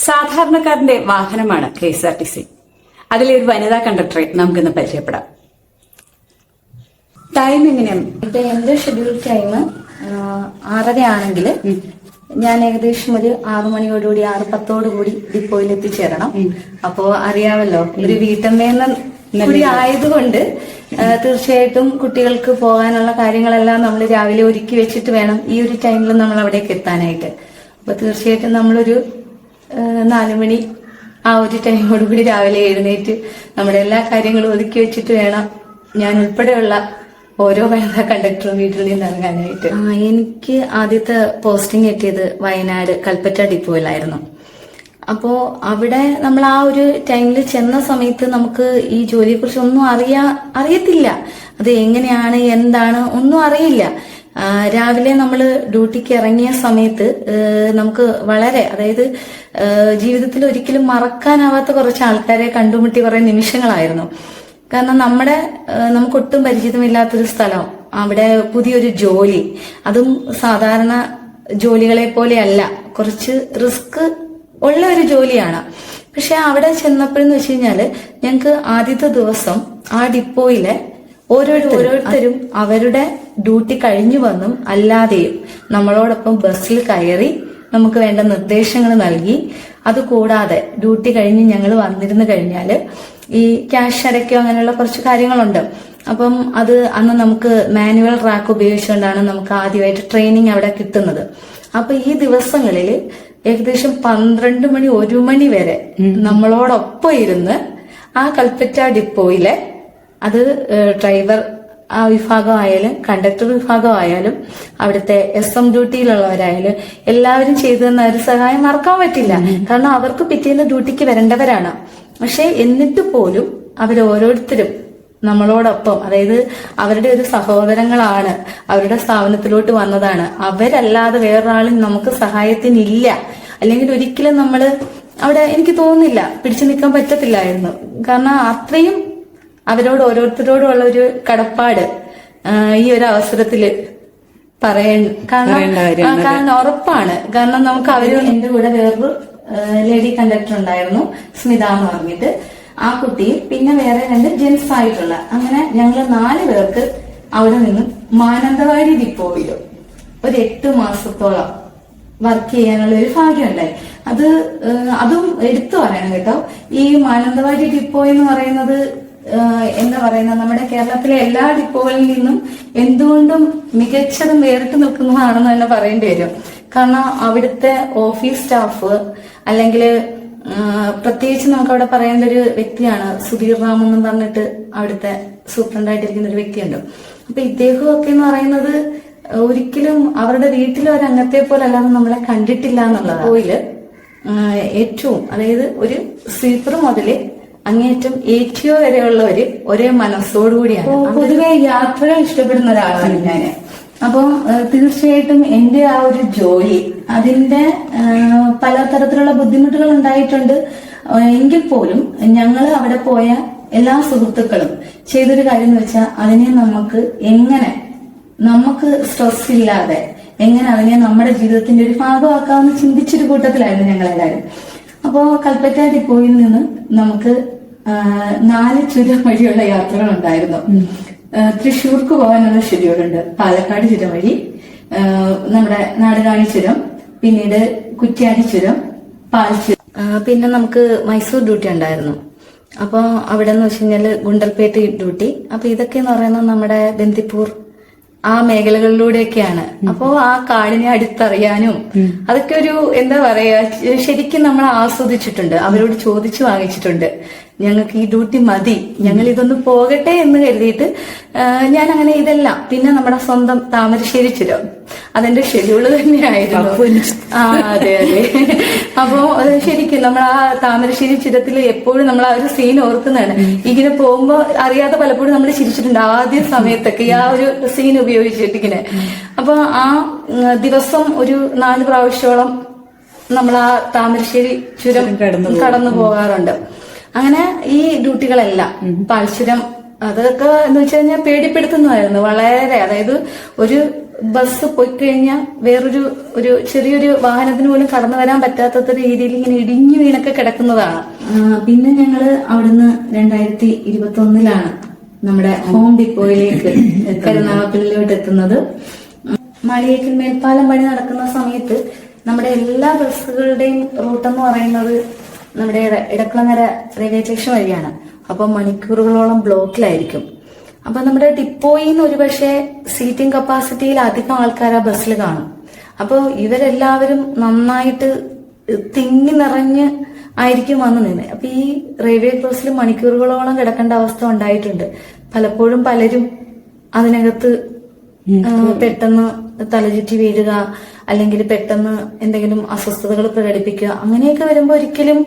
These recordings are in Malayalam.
സാധാരണക്കാരന്റെ വാഹനമാണ് KSRTC. അതിലെ ഒരു വനിതാ കണ്ടക്ടറെ നമുക്കിന്ന് പരിചയപ്പെടാം. ടൈം എങ്ങനെയാണ്? ഇപ്പൊ എന്റെ ഷെഡ്യൂൾ ടൈം 6:30 ആണെങ്കിൽ ഞാൻ ഏകദേശം ഒരു 6 മണിയോടുകൂടി 6:10 ഡിപ്പോയിൽ എത്തിച്ചേരണം. അപ്പോ അറിയാമല്ലോ, ഒരു വീട്ടമ്മയെന്ന കൂടി ആയതുകൊണ്ട് തീർച്ചയായിട്ടും കുട്ടികൾക്ക് പോകാനുള്ള കാര്യങ്ങളെല്ലാം നമ്മൾ രാവിലെ ഒരുക്കി വെച്ചിട്ട് വേണം ഈ ഒരു ടൈമിൽ നമ്മൾ അവിടേക്ക് എത്താനായിട്ട്. അപ്പൊ തീർച്ചയായിട്ടും നമ്മളൊരു 4 മണി ആ ഒരു ടൈമോടുകൂടി രാവിലെ എഴുന്നേറ്റ് നമ്മുടെ എല്ലാ കാര്യങ്ങളും ഒതുക്കി വെച്ചിട്ട് വേണം ഞാൻ ഉൾപ്പെടെയുള്ള ഓരോ വനിതാ കണ്ടക്ടറും വീട്ടിൽ നിന്ന് ഇറങ്ങാനായിട്ട്. എനിക്ക് ആദ്യത്തെ പോസ്റ്റിംഗ് എത്തിയത് വയനാട് കൽപ്പറ്റ ഡിപ്പോയിലായിരുന്നു. അപ്പോ അവിടെ നമ്മൾ ആ ഒരു ടൈമിൽ ചെന്ന സമയത്ത് നമുക്ക് ഈ ജോലിയെ കുറിച്ച് ഒന്നും അറിയത്തില്ല. അത് എങ്ങനെയാണ് എന്താണ് ഒന്നും അറിയില്ല. രാവിലെ നമ്മൾ ഡ്യൂട്ടിക്ക് ഇറങ്ങിയ സമയത്ത് നമുക്ക് വളരെ, അതായത് ജീവിതത്തിൽ ഒരിക്കലും മറക്കാനാവാത്ത കുറച്ച് ആൾക്കാരെ കണ്ടുമുട്ടി കുറെ നിമിഷങ്ങളായിരുന്നു. കാരണം നമുക്കൊട്ടും പരിചിതമില്ലാത്തൊരു സ്ഥലം, അവിടെ പുതിയൊരു ജോലി, അതും സാധാരണ ജോലികളെ പോലെയല്ല, കുറച്ച് റിസ്ക് ഉള്ള ഒരു ജോലിയാണ്. പക്ഷെ അവിടെ ചെന്നപ്പോഴെന്ന് വെച്ച് കഴിഞ്ഞാല് ഞങ്ങക്ക് ആദ്യത്തെ ദിവസം ആ ഡിപ്പോയിലെ ഓരോരുത്തരും അവരുടെ ഡ്യൂട്ടി കഴിഞ്ഞു വന്നും അല്ലാതെയും നമ്മളോടൊപ്പം ബസ്സിൽ കയറി നമുക്ക് വേണ്ട നിർദ്ദേശങ്ങൾ നൽകി. അതുകൂടാതെ ഡ്യൂട്ടി കഴിഞ്ഞ് ഞങ്ങൾ വന്നിരുന്നു കഴിഞ്ഞാല് ഈ ക്യാഷ് അടയ്ക്കോ അങ്ങനെയുള്ള കുറച്ച് കാര്യങ്ങളുണ്ട്. അപ്പം അത് അന്ന് നമുക്ക് മാനുവൽ റാക്ക് ഉപയോഗിച്ചുകൊണ്ടാണ് നമുക്ക് ആദ്യമായിട്ട് ട്രെയിനിങ് അവിടെ കിട്ടുന്നത്. അപ്പൊ ഈ ദിവസങ്ങളിൽ ഏകദേശം 12 മണി 1 മണി വരെ നമ്മളോടൊപ്പം ഇരുന്ന് ആ കൽപ്പറ്റ ഡിപ്പോയിലെ, അത് ഡ്രൈവർ ആ വിഭാഗമായാലും കണ്ടക്ടർ വിഭാഗമായാലും അവിടുത്തെ SM ഡ്യൂട്ടിയിലുള്ളവരായാലും എല്ലാവരും ചെയ്തു തന്ന ഒരു സഹായം മറക്കാൻ പറ്റില്ല. കാരണം അവർക്ക് പിറ്റേന്ന് ഡ്യൂട്ടിക്ക് വരേണ്ടവരാണ്. പക്ഷെ എന്നിട്ട് പോലും അവരോരോരുത്തരും നമ്മളോടൊപ്പം, അതായത് അവരുടെ ഒരു സഹോദരങ്ങളാണ്, അവരുടെ സ്ഥാപനത്തിലോട്ട് വന്നതാണ്, അവരല്ലാതെ വേറൊരാളും നമുക്ക് സഹായത്തിനില്ല. അല്ലെങ്കിൽ ഒരിക്കലും നമ്മള് അവിടെ, എനിക്ക് തോന്നുന്നില്ല, പിടിച്ചു നിൽക്കാൻ പറ്റത്തില്ലായിരുന്നു. കാരണം അത്രയും അവരോട് ഓരോരുത്തരോടുള്ള ഒരു കടപ്പാട് ഈ ഒരു അവസരത്തില് കാരണം ഉറപ്പാണ്. കാരണം നമുക്ക് എന്റെ കൂടെ വേറൊരു ലേഡി കണ്ടക്ടർ ഉണ്ടായിരുന്നു, സ്മിത എന്ന് പറഞ്ഞിട്ട്. ആ കുട്ടി, പിന്നെ വേറെ 2 ജെന്റ്സ് ആയിട്ടുള്ള, അങ്ങനെ ഞങ്ങൾ 4 പേർക്ക് അവിടെ നിന്നും മാനന്തവാടി ഡിപ്പോയിലും ഒരു 8 മാസത്തോളം വർക്ക് ചെയ്യാനുള്ള ഒരു ഭാഗ്യം ഉണ്ടായി. അതും എടുത്തു പറയണം കേട്ടോ. ഈ മാനന്തവാടി ഡിപ്പോ എന്ന് പറയുന്നത് എന്താ പറയുന്ന, നമ്മുടെ കേരളത്തിലെ എല്ലാ ഡിപ്പോകളിൽ നിന്നും എന്തുകൊണ്ടും മികച്ചതും വേറിട്ട് നിൽക്കുന്നതാണെന്ന് തന്നെ പറയേണ്ടി വരും. കാരണം അവിടുത്തെ ഓഫീസ് സ്റ്റാഫ്, അല്ലെങ്കിൽ പ്രത്യേകിച്ച് നമുക്ക് അവിടെ പറയേണ്ട ഒരു വ്യക്തിയാണ് സുധീർ റാം എന്ന് പറഞ്ഞിട്ട് അവിടുത്തെ സൂപ്രണ്ടായിട്ടിരിക്കുന്ന ഒരു വ്യക്തിയുണ്ട്. അപ്പൊ ഇദ്ദേഹമൊക്കെ എന്ന് പറയുന്നത് ഒരിക്കലും അവരുടെ വീട്ടിലെ ഒരു അംഗത്തെ പോലെ അല്ലാതെ നമ്മളെ കണ്ടിട്ടില്ല എന്നുള്ളത്. പോയില് ഏറ്റവും, അതായത് ഒരു സ്വീപ്പർ മുതല് അങ്ങേറ്റം ATO വരെയുള്ളവര് ഒരേ മനസ്സോടുകൂടിയാണ്. പൊതുവെ യാത്രകൾ ഇഷ്ടപ്പെടുന്ന ഒരാളാണ് ഞാന്. അപ്പം തീർച്ചയായിട്ടും എന്റെ ആ ഒരു ജോലി, അതിന്റെ പലതരത്തിലുള്ള ബുദ്ധിമുട്ടുകൾ ഉണ്ടായിട്ടുണ്ട്. എങ്കിൽ പോലും ഞങ്ങൾ അവിടെ പോയ എല്ലാ സുഹൃത്തുക്കളും ചെയ്തൊരു കാര്യം എന്ന് വെച്ചാൽ, അതിനെ നമുക്ക് സ്ട്രെസ് ഇല്ലാതെ എങ്ങനെ അതിനെ നമ്മുടെ ജീവിതത്തിന്റെ ഒരു ഭാഗമാക്കാമെന്ന് ചിന്തിച്ചൊരു കൂട്ടത്തിലായിരുന്നു ഞങ്ങളെല്ലാവരും. അപ്പോ കൽപ്പറ്റ ഡിപ്പോയിൽ നിന്ന് നമുക്ക് 4 ചുരം വഴിയുള്ള യാത്രകൾ ഉണ്ടായിരുന്നു. തൃശ്ശൂർക്ക് പോകാനുള്ള ഷെഡ്യൂളുണ്ട്, പാലക്കാട് ചുരം വഴി, നമ്മുടെ നാടുകാണി ചുരം, പിന്നീട് കുറ്റ്യാടി ചുരം, പാൽച്ചുരം, പിന്നെ നമുക്ക് മൈസൂർ ഡ്യൂട്ടി ഉണ്ടായിരുന്നു. അപ്പൊ അവിടെ എന്ന് വെച്ച് കഴിഞ്ഞാല് ഗുണ്ടൽപേട്ട് ഡ്യൂട്ടി. അപ്പൊ ഇതൊക്കെ എന്ന് പറയുന്നത് നമ്മുടെ ബന്ദിപ്പൂർ ആ മേഖലകളിലൂടെയൊക്കെയാണ്. അപ്പോ ആ കാടിനെ അടുത്തറിയാനും അതൊക്കെ ഒരു എന്താ പറയാ, ശരിക്കും നമ്മൾ ആസ്വദിച്ചിട്ടുണ്ട്. അവരോട് ചോദിച്ചു വാങ്ങിച്ചിട്ടുണ്ട്, ഞങ്ങൾക്ക് ഈ ഡ്യൂട്ടി മതി, ഞങ്ങൾ ഇതൊന്ന് പോകട്ടെ എന്ന് കരുതിയിട്ട്. ഞാൻ അങ്ങനെ ഇതെല്ലാം, പിന്നെ നമ്മുടെ സ്വന്തം താമരശ്ശേരി ചുരം, അതെന്റെ ഷെഡ്യൂള് തന്നെയായിരുന്നു. അതെ. അപ്പോ ശരിക്കും നമ്മൾ ആ താമരശ്ശേരി ചുരത്തിൽ എപ്പോഴും നമ്മൾ ആ ഒരു സീൻ ഓർക്കുന്നതാണ്. ഇങ്ങനെ പോകുമ്പോ അറിയാതെ പലപ്പോഴും നമ്മൾ ചിരിച്ചിട്ടുണ്ട് ആദ്യ സമയത്തൊക്കെ ആ ഒരു സീൻ ഉപയോഗിച്ചിട്ട് ഇങ്ങനെ. അപ്പൊ ആ ദിവസം ഒരു 4 പ്രാവശ്യോളം നമ്മൾ ആ താമരശ്ശേരി ചുരം കടന്നു പോകാറുണ്ട്. അങ്ങനെ ഈ ഡ്യൂട്ടികളെല്ലാം, പാൽച്ചുരം, അതൊക്കെ എന്ന് വെച്ച് കഴിഞ്ഞാൽ പേടിപ്പെടുത്തുന്നതായിരുന്നു വളരെ. അതായത് ഒരു ബസ് പോയി കഴിഞ്ഞാൽ ഒരു ചെറിയൊരു വാഹനത്തിന് പോലും കടന്നു വരാൻ പറ്റാത്ത രീതിയിൽ ഇങ്ങനെ ഇടിഞ്ഞു വീണൊക്കെ കിടക്കുന്നതാണ്. പിന്നെ ഞങ്ങള് അവിടുന്ന് 2021 നമ്മുടെ ഹോം ഡിപ്പോയിലേക്ക് കരുനാഗപ്പള്ളിയിലോട്ട് എത്തുന്നത്. മാളിയേക്കൽ മേൽപ്പാലം പണി നടക്കുന്ന സമയത്ത് നമ്മുടെ എല്ലാ ബസ്സുകളുടെയും റൂട്ടെന്ന് പറയുന്നത് നമ്മുടെ ഇടക്കുളങ്ങര റെയിൽവേ സ്റ്റേഷൻ വഴിയാണ്. അപ്പൊ മണിക്കൂറുകളോളം ബ്ലോക്കിലായിരിക്കും. അപ്പൊ നമ്മുടെ ഡിപ്പോയിൽ നിന്ന് ഒരുപക്ഷെ സീറ്റിംഗ് കപ്പാസിറ്റിയിൽ അധികം ആൾക്കാർ ആ ബസ്സിൽ കാണും. അപ്പൊ ഇവരെല്ലാവരും നന്നായിട്ട് തിങ്ങി നിറഞ്ഞ് ആയിരിക്കും വന്നു നിന്ന്. അപ്പൊ ഈ റെയിൽവേ ക്രോസിൽ മണിക്കൂറുകളോളം കിടക്കേണ്ട അവസ്ഥ ഉണ്ടായിട്ടുണ്ട്. പലപ്പോഴും പലരും അതിനകത്ത് പെട്ടെന്ന് തലചുറ്റി വീഴുക, അല്ലെങ്കിൽ പെട്ടെന്ന് എന്തെങ്കിലും അസ്വസ്ഥതകൾ പ്രകടിപ്പിക്കുക, അങ്ങനെയൊക്കെ വരുമ്പോൾ ഒരിക്കലും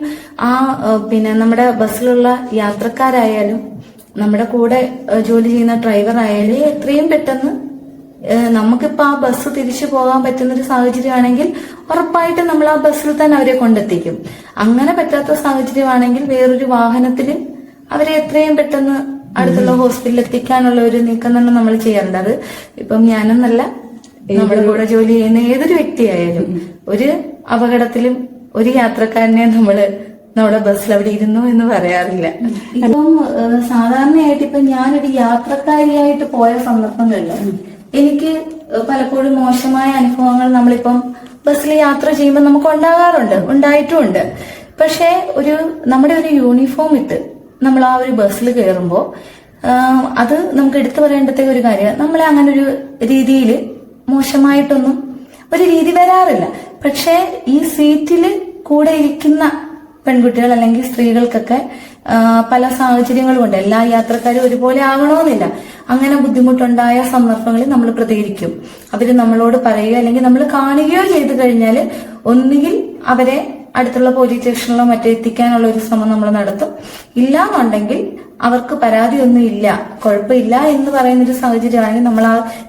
പിന്നെ നമ്മുടെ ബസ്സിലുള്ള യാത്രക്കാരായാലും നമ്മുടെ കൂടെ ജോലി ചെയ്യുന്ന ഡ്രൈവർ ആയാലും എത്രയും പെട്ടെന്ന് നമുക്കിപ്പോ ആ ബസ് തിരിച്ചു പോകാൻ പറ്റുന്ന ഒരു സാഹചര്യമാണെങ്കിൽ ഉറപ്പായിട്ട് നമ്മൾ ആ ബസ്സിൽ തന്നെ അവരെ കൊണ്ടെത്തിക്കും. അങ്ങനെ പറ്റാത്ത സാഹചര്യമാണെങ്കിൽ വേറൊരു വാഹനത്തിൽ അവരെ എത്രയും പെട്ടെന്ന് അടുത്തുള്ള ഹോസ്പിറ്റലിൽ എത്തിക്കാനുള്ള ഒരു നീക്കം തന്നെ നമ്മൾ ചെയ്യാറുണ്ട്. അത് ഇപ്പം ഞാനെന്നല്ല, നമ്മുടെ കൂടെ ജോലി ചെയ്യുന്ന ഏതൊരു വ്യക്തിയായാലും ഒരു അപകടത്തിലും ഒരു യാത്രക്കാരനെ നമ്മുടെ ബസ്സിൽ അവിടെ ഇരുന്നു എന്ന് പറയാറില്ല. ഇപ്പം സാധാരണയായിട്ട് ഇപ്പൊ ഞാനൊരു യാത്രക്കാരിയായിട്ട് പോയ സന്ദർഭങ്ങളിൽ എനിക്ക് പലപ്പോഴും മോശമായ അനുഭവങ്ങൾ നമ്മളിപ്പം ബസ്സിൽ യാത്ര ചെയ്യുമ്പോൾ നമുക്ക് ഉണ്ടായിട്ടുമുണ്ട്. പക്ഷെ നമ്മുടെ ഒരു യൂണിഫോം ഇട്ട് നമ്മൾ ആ ഒരു ബസ്സിൽ കയറുമ്പോൾ അത് നമുക്ക് എടുത്തു പറയേണ്ടത്തെ ഒരു കാര്യം, നമ്മളെ അങ്ങനെ ഒരു രീതിയിൽ മോശമായിട്ടൊന്നും ഒരു രീതി വരാറില്ല. പക്ഷെ ഈ സീറ്റില് കൂടെ ഇരിക്കുന്ന പെൺകുട്ടികൾ അല്ലെങ്കിൽ സ്ത്രീകൾക്കൊക്കെ പല സാഹചര്യങ്ങളും ഉണ്ട്. എല്ലാ യാത്രക്കാരും ഒരുപോലെ ആകണമെന്നില്ല. അങ്ങനെ ബുദ്ധിമുട്ടുണ്ടായ സന്ദർഭങ്ങളിൽ നമ്മൾ പ്രതികരിക്കും. അവര് നമ്മളോട് പറയുകയോ അല്ലെങ്കിൽ നമ്മൾ കാണുകയോ ചെയ്തു കഴിഞ്ഞാൽ ഒന്നുകിൽ അവരെ അടുത്തുള്ള പോലീസ് സ്റ്റേഷനിലോ മറ്റോ എത്തിക്കാനുള്ള ഒരു ശ്രമം നമ്മൾ നടത്തും. ഇല്ലാന്നുണ്ടെങ്കിൽ അവർക്ക് പരാതിയൊന്നും ഇല്ല, കുഴപ്പമില്ല എന്ന് പറയുന്നൊരു സാഹചര്യമാണെങ്കിൽ നമ്മൾ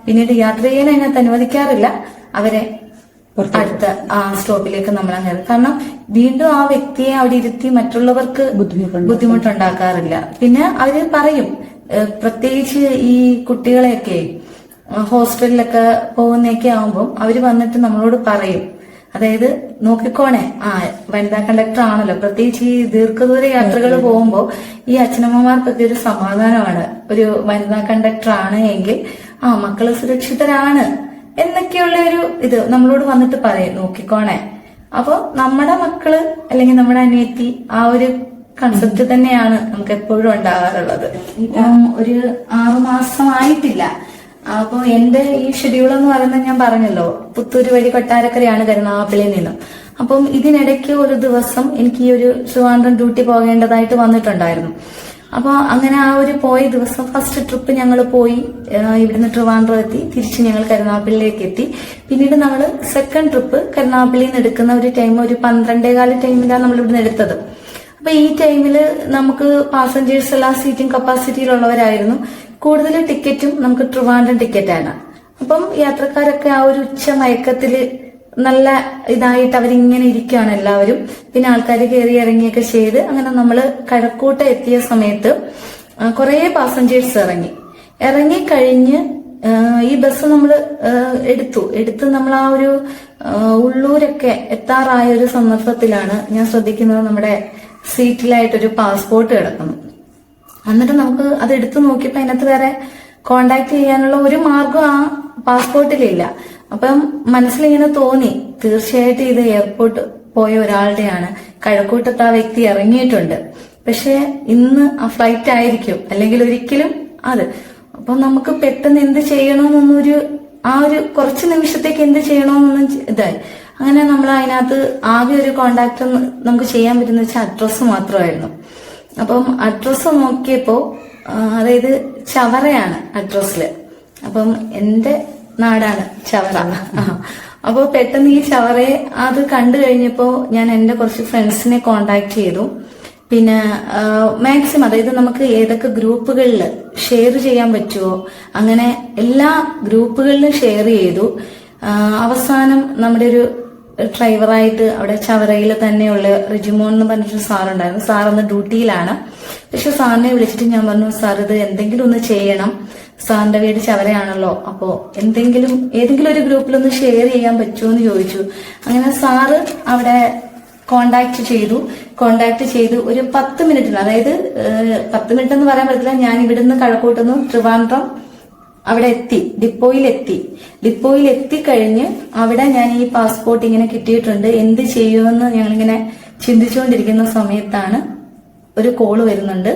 പിന്നീട് യാത്ര ചെയ്യാൻ അതിനകത്ത് അനുവദിക്കാറില്ല. അവരെ അടുത്ത സ്റ്റോപ്പിലേക്ക് നമ്മൾ അങ്ങനെ, കാരണം വീണ്ടും ആ വ്യക്തിയെ അവിടെ ഇരുത്തി മറ്റുള്ളവർക്ക് ബുദ്ധിമുട്ടുണ്ടാക്കാറില്ല. പിന്നെ അവര് പറയും, പ്രത്യേകിച്ച് ഈ കുട്ടികളെയൊക്കെ ഹോസ്റ്റലിലൊക്കെ പോകുന്നൊക്കെ ആവുമ്പോൾ അവര് വന്നിട്ട് നമ്മളോട് പറയും, അതായത് നോക്കിക്കോണേ, വനിതാ കണ്ടക്ടർ ആണല്ലോ, പ്രത്യേകിച്ച് ഈ ദീർഘദൂര യാത്രകൾ പോകുമ്പോൾ ഈ അച്ഛനമ്മമാർക്കൊക്കെ ഒരു സമാധാനമാണ്, ഒരു വനിതാ കണ്ടക്ടർ ആണ് എങ്കിൽ മക്കള് സുരക്ഷിതരാണ് എന്നൊക്കെയുള്ള ഒരു ഇത് നമ്മളോട് വന്നിട്ട് പറയും, നോക്കിക്കോണേ. അപ്പൊ നമ്മുടെ മക്കള് അല്ലെങ്കിൽ നമ്മുടെ അനിയത്തി ആ ഒരു കൺസെപ്റ്റ് തന്നെയാണ് നമുക്ക് എപ്പോഴും ഉണ്ടാകാറുള്ളത്. ഇപ്പം ഒരു 6 മാസമായിട്ടില്ല. അപ്പൊ എന്റെ ഈ ഷെഡ്യൂൾ എന്ന് പറയുന്നത് ഞാൻ പറഞ്ഞല്ലോ, പുത്തൂര് വഴി കൊട്ടാരക്കരയാണ് കരുനാഗപ്പള്ളിയിൽ നിന്നും. അപ്പം ഇതിനിടയ്ക്ക് ഒരു ദിവസം എനിക്ക് ഈ ഒരു ട്രിവാൻഡ്രം ഡ്യൂട്ടി പോകേണ്ടതായിട്ട് വന്നിട്ടുണ്ടായിരുന്നു. അപ്പൊ അങ്ങനെ ആ ഒരു പോയ ദിവസം ഫസ്റ്റ് ട്രിപ്പ് ഞങ്ങൾ പോയി ഇവിടുന്ന് ട്രിവാൻഡ്രം എത്തി, തിരിച്ച് ഞങ്ങൾ കരുനാഗപ്പള്ളിയിലേക്ക് എത്തി. പിന്നീട് നമ്മൾ സെക്കൻഡ് ട്രിപ്പ് കരുനാഗപ്പള്ളിയിൽ നിന്ന് എടുക്കുന്ന ഒരു ടൈം ഒരു 12:15 ടൈമിലാണ് നമ്മൾ ഇവിടുന്ന് എടുത്തത്. അപ്പൊ ഈ ടൈമില് നമുക്ക് പാസഞ്ചേഴ്സ് എല്ലാം സീറ്റിംഗ് കപ്പാസിറ്റിയിലുള്ളവരായിരുന്നു. കൂടുതൽ ടിക്കറ്റും നമുക്ക് ട്രിവാൻഡ്രം ടിക്കറ്റാണ്. അപ്പം യാത്രക്കാരൊക്കെ ആ ഒരു ഉച്ച മയക്കത്തില് നല്ല ഇതായിട്ട് അവരിങ്ങനെ ഇരിക്കുകയാണ് എല്ലാവരും. പിന്നെ ആൾക്കാർ കയറി ഇറങ്ങിയൊക്കെ ചെയ്ത് അങ്ങനെ നമ്മള് കഴക്കൂട്ട എത്തിയ സമയത്ത് കുറെ പാസഞ്ചേഴ്സ് ഇറങ്ങിക്കഴിഞ്ഞ് ഈ ബസ് നമ്മൾ എടുത്ത് നമ്മൾ ആ ഒരു ഉള്ളൂരൊക്കെ എത്താറായ ഒരു സന്ദർഭത്തിലാണ് ഞാൻ ശ്രദ്ധിക്കുന്നത് നമ്മുടെ സീറ്റിലായിട്ടൊരു പാസ്പോർട്ട് കിടക്കുന്നു. എന്നിട്ട് നമുക്ക് അത് എടുത്തു നോക്കിയപ്പോ അതിനകത്ത് വേറെ കോണ്ടാക്ട് ചെയ്യാനുള്ള ഒരു മാർഗം ആ പാസ്പോർട്ടിലില്ല. അപ്പം മനസ്സിലിങ്ങനെ തോന്നി, തീർച്ചയായിട്ടും ഇത് എയർപോർട്ട് പോയ ഒരാളുടെയാണ്, കഴക്കൂട്ടത്ത് ആ വ്യക്തി ഇറങ്ങിയിട്ടുണ്ട്, പക്ഷെ ഇന്ന് ആ ഫ്ലൈറ്റ് ആയിരിക്കും, അല്ലെങ്കിൽ ഒരിക്കലും അത്. അപ്പൊ നമുക്ക് പെട്ടെന്ന് എന്ത് ചെയ്യണമെന്നൊന്നൊരു ആ ഒരു കുറച്ച് നിമിഷത്തേക്ക് എന്ത് ചെയ്യണമെന്നൊന്നും ഇതായി. അങ്ങനെ നമ്മൾ അതിനകത്ത് ആകെ ഒരു കോണ്ടാക്ട് നമുക്ക് ചെയ്യാൻ പറ്റുന്ന വെച്ചാൽ അഡ്രസ്സ് മാത്രമായിരുന്നു. അപ്പം അഡ്രസ്സ് നോക്കിയപ്പോ അതായത് ചവറയാണ് അഡ്രസ്സില്. അപ്പം എന്റെ നാടാണ് ചവറ. അപ്പൊ പെട്ടെന്ന് ഈ ചവറയെ അത് കണ്ടു കഴിഞ്ഞപ്പോ ഞാൻ എന്റെ കുറച്ച് ഫ്രണ്ട്സിനെ കോണ്ടാക്ട് ചെയ്തു. പിന്നെ മാക്സിമം അതായത് നമുക്ക് ഏതൊക്കെ ഗ്രൂപ്പുകളിൽ ഷെയർ ചെയ്യാൻ പറ്റുമോ അങ്ങനെ എല്ലാ ഗ്രൂപ്പുകളിലും ഷെയർ ചെയ്തു. അവസാനം നമ്മുടെ ഒരു ഡ്രൈവറായിട്ട് അവിടെ ചവറയിൽ തന്നെയുള്ള റിജിമോൻ എന്ന് പറഞ്ഞിട്ടൊരു സാറുണ്ടായിരുന്നു. സാർ അന്ന് ഡ്യൂട്ടിയിലാണ്. പക്ഷെ സാറിനെ വിളിച്ചിട്ട് ഞാൻ പറഞ്ഞു, സാർ ഇത് എന്തെങ്കിലും ഒന്ന് ചെയ്യണം, സാറിന്റെ വീട് ചവറയാണല്ലോ, അപ്പോ ഏതെങ്കിലും ഒരു ഗ്രൂപ്പിലൊന്ന് ഷെയർ ചെയ്യാൻ പറ്റുമോ എന്ന് ചോദിച്ചു. അങ്ങനെ സാറ് അവിടെ കോണ്ടാക്ട് ചെയ്തു ഒരു 10 മിനിറ്റിൽ, അതായത് 10 മിനിറ്റ് എന്ന് പറയാൻ പറ്റില്ല, ഞാൻ ഇവിടുന്ന് കഴക്കൂട്ടുന്നു ട്രിവാൻഡ്രം അവിടെ എത്തി, ഡിപ്പോയിൽ എത്തിക്കഴിഞ്ഞ് അവിടെ ഞാൻ ഈ പാസ്പോർട്ട് ഇങ്ങനെ കിട്ടിയിട്ടുണ്ട്, എന്ത് ചെയ്യുമെന്ന് ഞങ്ങളിങ്ങനെ ചിന്തിച്ചുകൊണ്ടിരിക്കുന്ന സമയത്താണ് ഒരു കോള് വരുന്നുണ്ട്.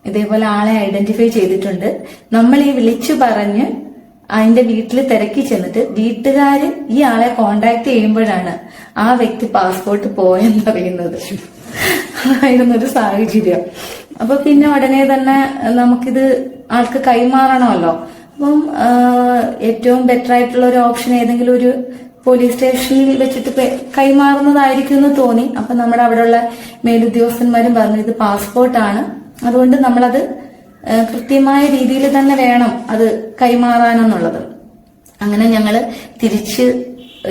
ഇതേപോലെ ആളെ ഐഡന്റിഫൈ ചെയ്തിട്ടുണ്ട്. നമ്മൾ ഈ വിളിച്ചു പറഞ്ഞ് അതിന്റെ വീട്ടിൽ തിരക്കി ചെന്നിട്ട് വീട്ടുകാര് ഈ ആളെ കോണ്ടാക്ട് ചെയ്യുമ്പോഴാണ് ആ വ്യക്തി പാസ്പോർട്ട് പോയെന്നറിയുന്നത്. അതായിരുന്നൊരു സാഹചര്യം. അപ്പൊ പിന്നെ ഉടനെ തന്നെ നമുക്കിത് ആൾക്ക് കൈമാറണമല്ലോ. അപ്പം ഏറ്റവും ബെറ്റർ ആയിട്ടുള്ള ഒരു ഓപ്ഷൻ ഏതെങ്കിലും ഒരു പോലീസ് സ്റ്റേഷനിൽ വെച്ചിട്ട് കൈമാറുന്നതായിരിക്കും എന്ന് തോന്നി. അപ്പൊ നമ്മുടെ അവിടെയുള്ള മേലുദ്യോഗസ്ഥന്മാരും പറഞ്ഞു ഇത് പാസ്പോർട്ടാണ്, അതുകൊണ്ട് നമ്മളത് കൃത്യമായ രീതിയിൽ തന്നെ വേണം അത് കൈമാറാനെന്നുള്ളത്. അങ്ങനെ ഞങ്ങള് തിരിച്ച്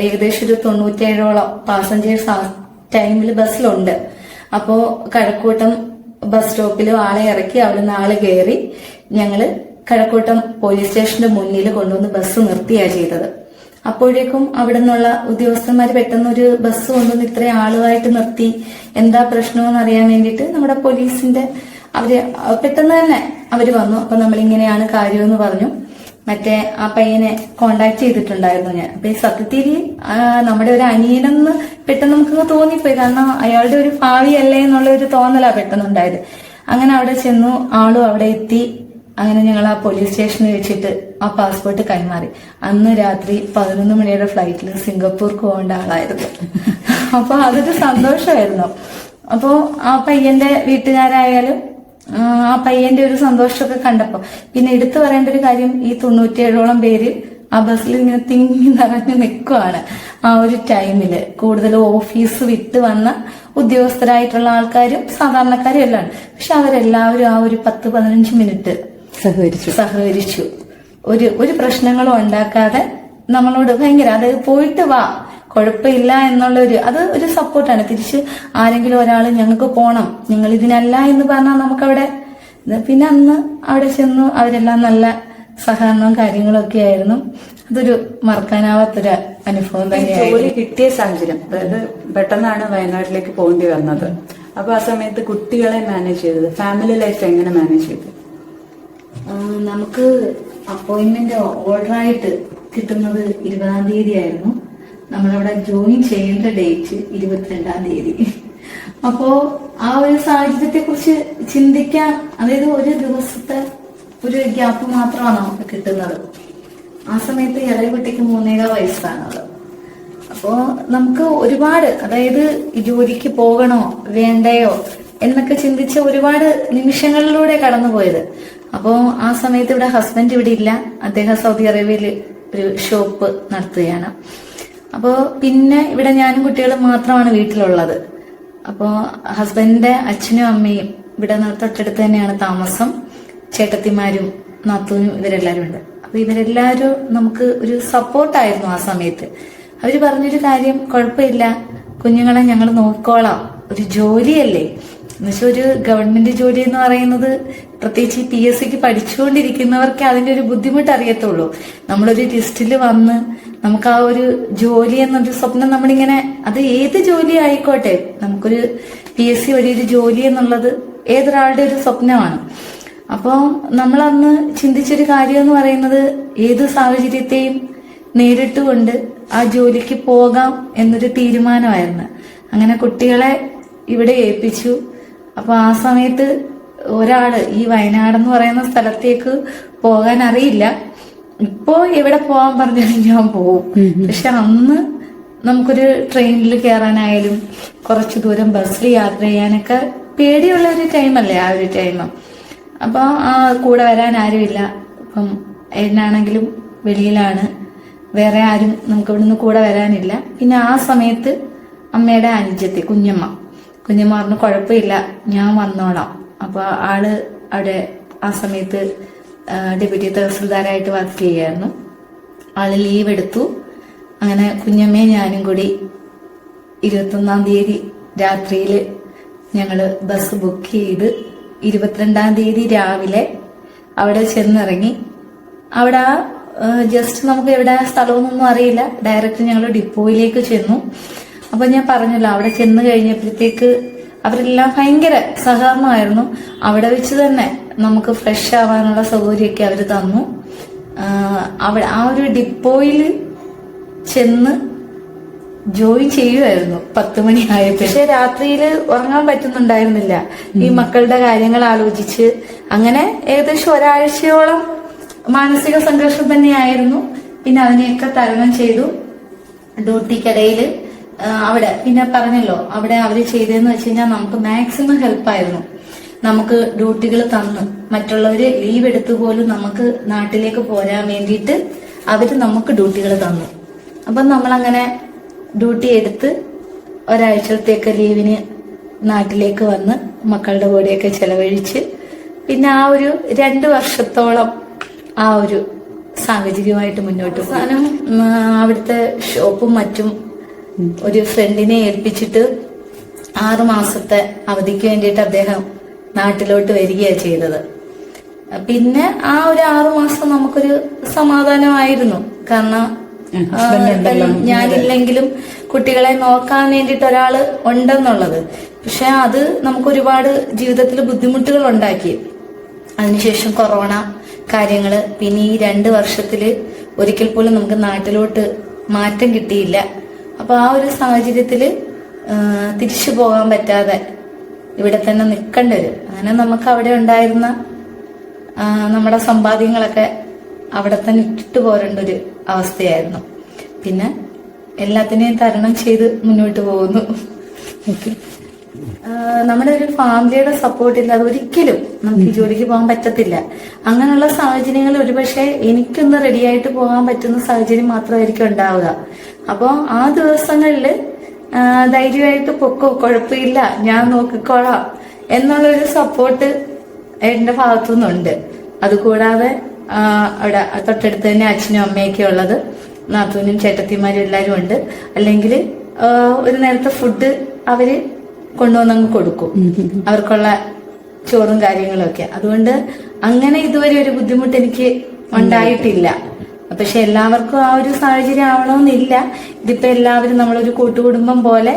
ഏകദേശം ഒരു 97ഓളം പാസഞ്ചേഴ്സ് ആ ടൈമിൽ ബസ്സിലുണ്ട്. അപ്പോ കഴക്കൂട്ടം ബസ് സ്റ്റോപ്പിൽ ആളെ ഇറക്കി, അവിടുന്ന് ആള് കയറി ഞങ്ങള് കഴക്കൂട്ടം പോലീസ് സ്റ്റേഷന്റെ മുന്നിൽ കൊണ്ടുവന്ന് ബസ് നിർത്തിയാ ചെയ്തത്. അപ്പോഴേക്കും അവിടെ നിന്നുള്ള ഉദ്യോഗസ്ഥന്മാർ പെട്ടെന്ന് ഒരു ബസ് കൊണ്ടുവന്ന് ഇത്രയും ആളുമായിട്ട് നിർത്തി, എന്താ പ്രശ്നമെന്ന് അറിയാൻ വേണ്ടിയിട്ട് നമ്മുടെ പോലീസിന്റെ പെട്ടെന്ന് തന്നെ അവര് വന്നു. അപ്പൊ നമ്മളിങ്ങനെയാണ് കാര്യമെന്ന് പറഞ്ഞു. മറ്റേ ആ പയ്യനെ കോണ്ടാക്ട് ചെയ്തിട്ടുണ്ടായിരുന്നു ഞാൻ. അപ്പൊ ഈ സത്യത്തിൽ നമ്മുടെ ഒരു അനിയനെന്ന് പെട്ടെന്ന് നമുക്ക് തോന്നിപ്പോയി, കാരണം അയാളുടെ ഒരു ഭാവിയല്ലേ എന്നുള്ള ഒരു തോന്നലാ പെട്ടെന്നുണ്ടായത്. അങ്ങനെ അവിടെ ചെന്നു, ആളും അവിടെ എത്തി. അങ്ങനെ ഞങ്ങൾ ആ പോലീസ് സ്റ്റേഷനിൽ വെച്ചിട്ട് ആ പാസ്പോർട്ട് കൈമാറി. അന്ന് രാത്രി 11 മണിയുടെ ഫ്ലൈറ്റിൽ സിംഗപ്പൂർക്ക് പോകേണ്ട ആളായിരുന്നു. അപ്പൊ അതൊരു സന്തോഷമായിരുന്നു. അപ്പോ ആ പയ്യന്റെ വീട്ടുകാരായാലും ആ പയ്യന്റെ ഒരു സന്തോഷമൊക്കെ കണ്ടപ്പോ പിന്നെ എടുത്തു പറയേണ്ട ഒരു കാര്യം, ഈ 97ഓളം പേര് ആ ബസ്സിൽ ഇങ്ങനെ തിങ്ങി നിറഞ്ഞു നിൽക്കുവാണ് ആ ഒരു ടൈമില്. കൂടുതലും ഓഫീസ് വിട്ട് വന്ന ഉദ്യോഗസ്ഥരായിട്ടുള്ള ആൾക്കാരും സാധാരണക്കാരും എല്ലാം. പക്ഷെ അവരെല്ലാവരും ആ ഒരു 10-15 മിനിറ്റ് സഹകരിച്ചു. ഒരു പ്രശ്നങ്ങളും ഉണ്ടാക്കാതെ നമ്മളോട് ഭയങ്കര, അതായത് പോയിട്ട് വാ കുഴപ്പമില്ല എന്നുള്ള അത് ഒരു സപ്പോർട്ടാണ്. തിരിച്ച് ആരെങ്കിലും ഒരാൾ ഞങ്ങൾക്ക് പോണം, ഞങ്ങൾ ഇതിനല്ല എന്ന് പറഞ്ഞാൽ നമുക്കവിടെ പിന്നെ അന്ന് അവിടെ ചെന്നു അവരെല്ലാം നല്ല സഹകരണവും കാര്യങ്ങളൊക്കെ ആയിരുന്നു. അതൊരു മറക്കാനാവാത്തൊരു അനുഭവം തന്നെയായിരുന്നു. ജോലി കിട്ടിയ സാഹചര്യം, അതായത് പെട്ടെന്നാണ് വയനാട്ടിലേക്ക് പോകേണ്ടി വന്നത്. അപ്പൊ ആ സമയത്ത് കുട്ടികളെ മാനേജ് ചെയ്തത്, ഫാമിലി ലൈഫ് എങ്ങനെ മാനേജ് ചെയ്തത്? നമുക്ക് അപ്പോയിന്റ്മെന്റ് ഓർഡറായിട്ട് കിട്ടുന്നത് 20-ാം തീയതി ആയിരുന്നു. നമ്മളവിടെ ജോയിൻ ചെയ്യേണ്ട ഡേറ്റ് 22-ാം തീയതി. അപ്പോ ആ ഒരു സാഹചര്യത്തെ കുറിച്ച് ചിന്തിക്കാൻ, അതായത് ഒരു ദിവസത്തെ ഒരു ഗ്യാപ്പ് മാത്രമാണ് നമുക്ക് കിട്ടുന്നത്. ആ സമയത്ത് ഇളയ കുട്ടിക്ക് 3.25 വയസ്സാണുള്ളത്. അപ്പോ നമുക്ക് ഒരുപാട്, അതായത് ജോലിക്ക് പോകണോ വേണ്ടയോ എന്നൊക്കെ ചിന്തിച്ച ഒരുപാട് നിമിഷങ്ങളിലൂടെ കടന്നുപോയത്. അപ്പോ ആ സമയത്ത് ഇവിടെ ഹസ്ബൻഡ് ഇവിടെ ഇല്ല, അദ്ദേഹം സൗദി അറേബ്യയിൽ ഒരു ഷോപ്പ് നടത്തുകയാണ്. അപ്പോ പിന്നെ ഇവിടെ ഞാനും കുട്ടികളും മാത്രമാണ് വീട്ടിലുള്ളത്. അപ്പോ ഹസ്ബൻഡിന്റെ അച്ഛനും അമ്മയും ഇവിടെ തൊട്ടടുത്ത് തന്നെയാണ് താമസം. ചേട്ടത്തിമാരും നാത്തൂനും ഇവരെല്ലാരും ഉണ്ട്. അപ്പൊ ഇവരെല്ലാരും നമുക്ക് ഒരു സപ്പോർട്ടായിരുന്നു ആ സമയത്ത്. അവര് പറഞ്ഞൊരു കാര്യം, കുഴപ്പമില്ല കുഞ്ഞുങ്ങളെ ഞങ്ങൾ നോക്കോളാം, ഒരു ജോലിയല്ലേ എന്നുവെച്ചാൽ ഒരു ഗവൺമെന്റ് ജോലി എന്ന് പറയുന്നത്, പ്രത്യേകിച്ച് PSCക്ക് പഠിച്ചുകൊണ്ടിരിക്കുന്നവർക്ക് അതിന്റെ ഒരു ബുദ്ധിമുട്ട് അറിയത്തുള്ളൂ. നമ്മളൊരു ലിസ്റ്റിൽ വന്ന് നമുക്ക് ആ ഒരു ജോലി എന്നൊരു സ്വപ്നം നമ്മളിങ്ങനെ, അത് ഏത് ജോലി ആയിക്കോട്ടെ, നമുക്കൊരു PSC വഴിയൊരു ജോലി എന്നുള്ളത് ഏതൊരാളുടെ ഒരു സ്വപ്നമാണ്. അപ്പോൾ നമ്മളന്ന് ചിന്തിച്ചൊരു കാര്യം എന്ന് പറയുന്നത്, ഏത് സാഹചര്യത്തെയും നേരിട്ടുകൊണ്ട് ആ ജോലിക്ക് പോകാം എന്നൊരു തീരുമാനമായിരുന്നു. അങ്ങനെ കുട്ടികളെ ഇവിടെ ഏൽപ്പിച്ചു. അപ്പൊ ആ സമയത്ത് ഒരാള് ഈ വയനാടെന്ന് പറയുന്ന സ്ഥലത്തേക്ക് പോകാൻ അറിയില്ല. ഇപ്പോ എവിടെ പോകാൻ പറഞ്ഞാലും ഞാൻ പോവും. പക്ഷെ അന്ന് നമുക്കൊരു ട്രെയിനിൽ കയറാനായാലും കുറച്ചു ദൂരം ബസ്സിൽ യാത്ര ചെയ്യാനൊക്കെ പേടിയുള്ള ഒരു ടൈമല്ലേ ആ ഒരു ടൈം. അപ്പൊ ആ കൂടെ വരാൻ ആരുമില്ല. ഇപ്പം എന്നാണെങ്കിലും വെളിയിലാണ്, വേറെ ആരും നമുക്ക് ഇവിടുന്ന് കൂടെ വരാനില്ല. പിന്നെ ആ സമയത്ത് അമ്മയുടെ അനുജത്തി കുഞ്ഞമ്മ പറഞ്ഞു കുഴപ്പമില്ല ഞാൻ വന്നോളാം. അപ്പൊ ആള് അവിടെ ആ സമയത്ത് ഡെപ്യൂട്ടി തഹസിൽദാരായിട്ട് വർക്ക് ചെയ്യായിരുന്നു. ആള് ലീവ് എടുത്തു. അങ്ങനെ കുഞ്ഞമ്മയും ഞാനും കൂടി 21-ാം തീയതി രാത്രിയിൽ ഞങ്ങള് ബസ് ബുക്ക് ചെയ്ത് 22-ാം തീയതി രാവിലെ അവിടെ ചെന്നിറങ്ങി. അവിടെ ജസ്റ്റ് നമുക്ക് എവിടെ സ്ഥലമൊന്നും അറിയില്ല, ഡയറക്റ്റ് ഞങ്ങൾ ഡിപ്പോയിലേക്ക് ചെന്നു. അപ്പൊ ഞാൻ പറഞ്ഞല്ലോ, അവിടെ ചെന്ന് കഴിഞ്ഞപ്പോഴത്തേക്ക് അവരെല്ലാം ഭയങ്കര സഹകരണമായിരുന്നു. അവിടെ വെച്ച് തന്നെ നമുക്ക് ഫ്രഷ് ആവാനുള്ള സൗകര്യമൊക്കെ അവർ തന്നു. അവിടെ ആ ഒരു ഡിപ്പോയിൽ ചെന്ന് ജോയിൻ ചെയ്യുമായിരുന്നു 10 മണി ആയപ്പോൾ. പക്ഷെ രാത്രിയിൽ ഉറങ്ങാൻ പറ്റുന്നുണ്ടായിരുന്നില്ല, ഈ മക്കളുടെ കാര്യങ്ങൾ ആലോചിച്ച്. അങ്ങനെ ഏകദേശം ഒരാഴ്ചയോളം മാനസിക സംഘർഷം തന്നെയായിരുന്നു. പിന്നെ അതിനെയൊക്കെ തരണം ചെയ്തു. ഡ്യൂട്ടിക്കിടയിൽ അവിടെ പിന്നെ പറഞ്ഞല്ലോ, അവിടെ അവര് ചെയ്തതെന്ന് വെച്ച് കഴിഞ്ഞാൽ നമുക്ക് മാക്സിമം ഹെൽപ്പായിരുന്നു. നമുക്ക് ഡ്യൂട്ടികൾ തന്നു, മറ്റുള്ളവര് ലീവ് എടുത്തു പോലും നമുക്ക് നാട്ടിലേക്ക് പോരാൻ വേണ്ടിയിട്ട് അവര് നമുക്ക് ഡ്യൂട്ടികൾ തന്നു. അപ്പം നമ്മളങ്ങനെ ഡ്യൂട്ടി എടുത്ത് ഒരാഴ്ചത്തേക്ക് ലീവിന് നാട്ടിലേക്ക് വന്ന് മക്കളുടെ കൂടെയൊക്കെ ചെലവഴിച്ച് പിന്നെ ആ ഒരു 2 വർഷത്തോളം ആ ഒരു സാഹചര്യമായിട്ട് മുന്നോട്ട് അവസാനം അവിടുത്തെ ഷോപ്പും മറ്റും ഒരു ഫ്രണ്ടിനെ ഏൽപ്പിച്ചിട്ട് 6 മാസത്തെ അവധിക്ക് വേണ്ടിയിട്ട് അദ്ദേഹം നാട്ടിലോട്ട് വരികയാണ് ചെയ്തത്. പിന്നെ ആ ഒരു 6 മാസം നമുക്കൊരു സമാധാനമായിരുന്നു. കാരണം ഞാനില്ലെങ്കിലും കുട്ടികളെ നോക്കാൻ വേണ്ടിയിട്ട് ഒരാള് ഉണ്ടെന്നുള്ളത്. പക്ഷെ അത് നമുക്ക് ഒരുപാട് ജീവിതത്തിൽ ബുദ്ധിമുട്ടുകൾ ഉണ്ടാക്കി. അതിനുശേഷം കൊറോണ കാര്യങ്ങള്, പിന്നെ ഈ 2 വർഷത്തില് ഒരിക്കൽ പോലും നമുക്ക് നാട്ടിലോട്ട് മാറ്റം കിട്ടിയില്ല. അപ്പൊ ആ ഒരു സാഹചര്യത്തില് തിരിച്ചു പോകാൻ പറ്റാതെ ഇവിടെ തന്നെ നിൽക്കേണ്ടി വരും. അങ്ങനെ നമുക്ക് അവിടെ ഉണ്ടായിരുന്ന നമ്മുടെ സമ്പാദ്യങ്ങളൊക്കെ അവിടെ തന്നെ ഇട്ടിട്ട് പോരേണ്ട ഒരു അവസ്ഥയായിരുന്നു. പിന്നെ എല്ലാത്തിനെയും തരണം ചെയ്ത് മുന്നോട്ട് പോകുന്നു. നമ്മുടെ ഒരു ഫാമിലിയുടെ സപ്പോർട്ട് ഇല്ലാതെ ഒരിക്കലും നമുക്ക് ഈ ജോലിക്ക് പോകാൻ പറ്റത്തില്ല. അങ്ങനെയുള്ള സാഹചര്യങ്ങൾ ഒരുപക്ഷെ എനിക്കൊന്ന് റെഡിയായിട്ട് പോകാൻ പറ്റുന്ന സാഹചര്യം മാത്രമായിരിക്കും ഉണ്ടാവുക. അപ്പൊ ആ ദിവസങ്ങളില് ധൈര്യമായിട്ട് പൊക്കോ, കുഴപ്പമില്ല, ഞാൻ നോക്കിക്കോളാം എന്നുള്ളൊരു സപ്പോർട്ട് എന്റെ ഭാഗത്തുനിന്നുണ്ട്. അതുകൂടാതെ അവിടെ തൊട്ടടുത്ത് തന്നെ അച്ഛനും അമ്മയൊക്കെ ഉള്ളത്, നാത്തൂനും ചേട്ടത്തിമാരും എല്ലാരും ഉണ്ട്. അല്ലെങ്കിൽ ഒരു നേരത്തെ ഫുഡ് അവര് കൊണ്ടുവന്നങ്ങ് കൊടുക്കും, അവർക്കുള്ള ചോറും കാര്യങ്ങളും ഒക്കെ. അതുകൊണ്ട് അങ്ങനെ ഇതുവരെ ഒരു ബുദ്ധിമുട്ട് എനിക്ക് ഉണ്ടായിട്ടില്ല. പക്ഷെ എല്ലാവർക്കും ആ ഒരു സാഹചര്യം ആവണമെന്നില്ല. ഇതിപ്പോ എല്ലാവരും നമ്മളൊരു കൂട്ടുകുടുംബം പോലെ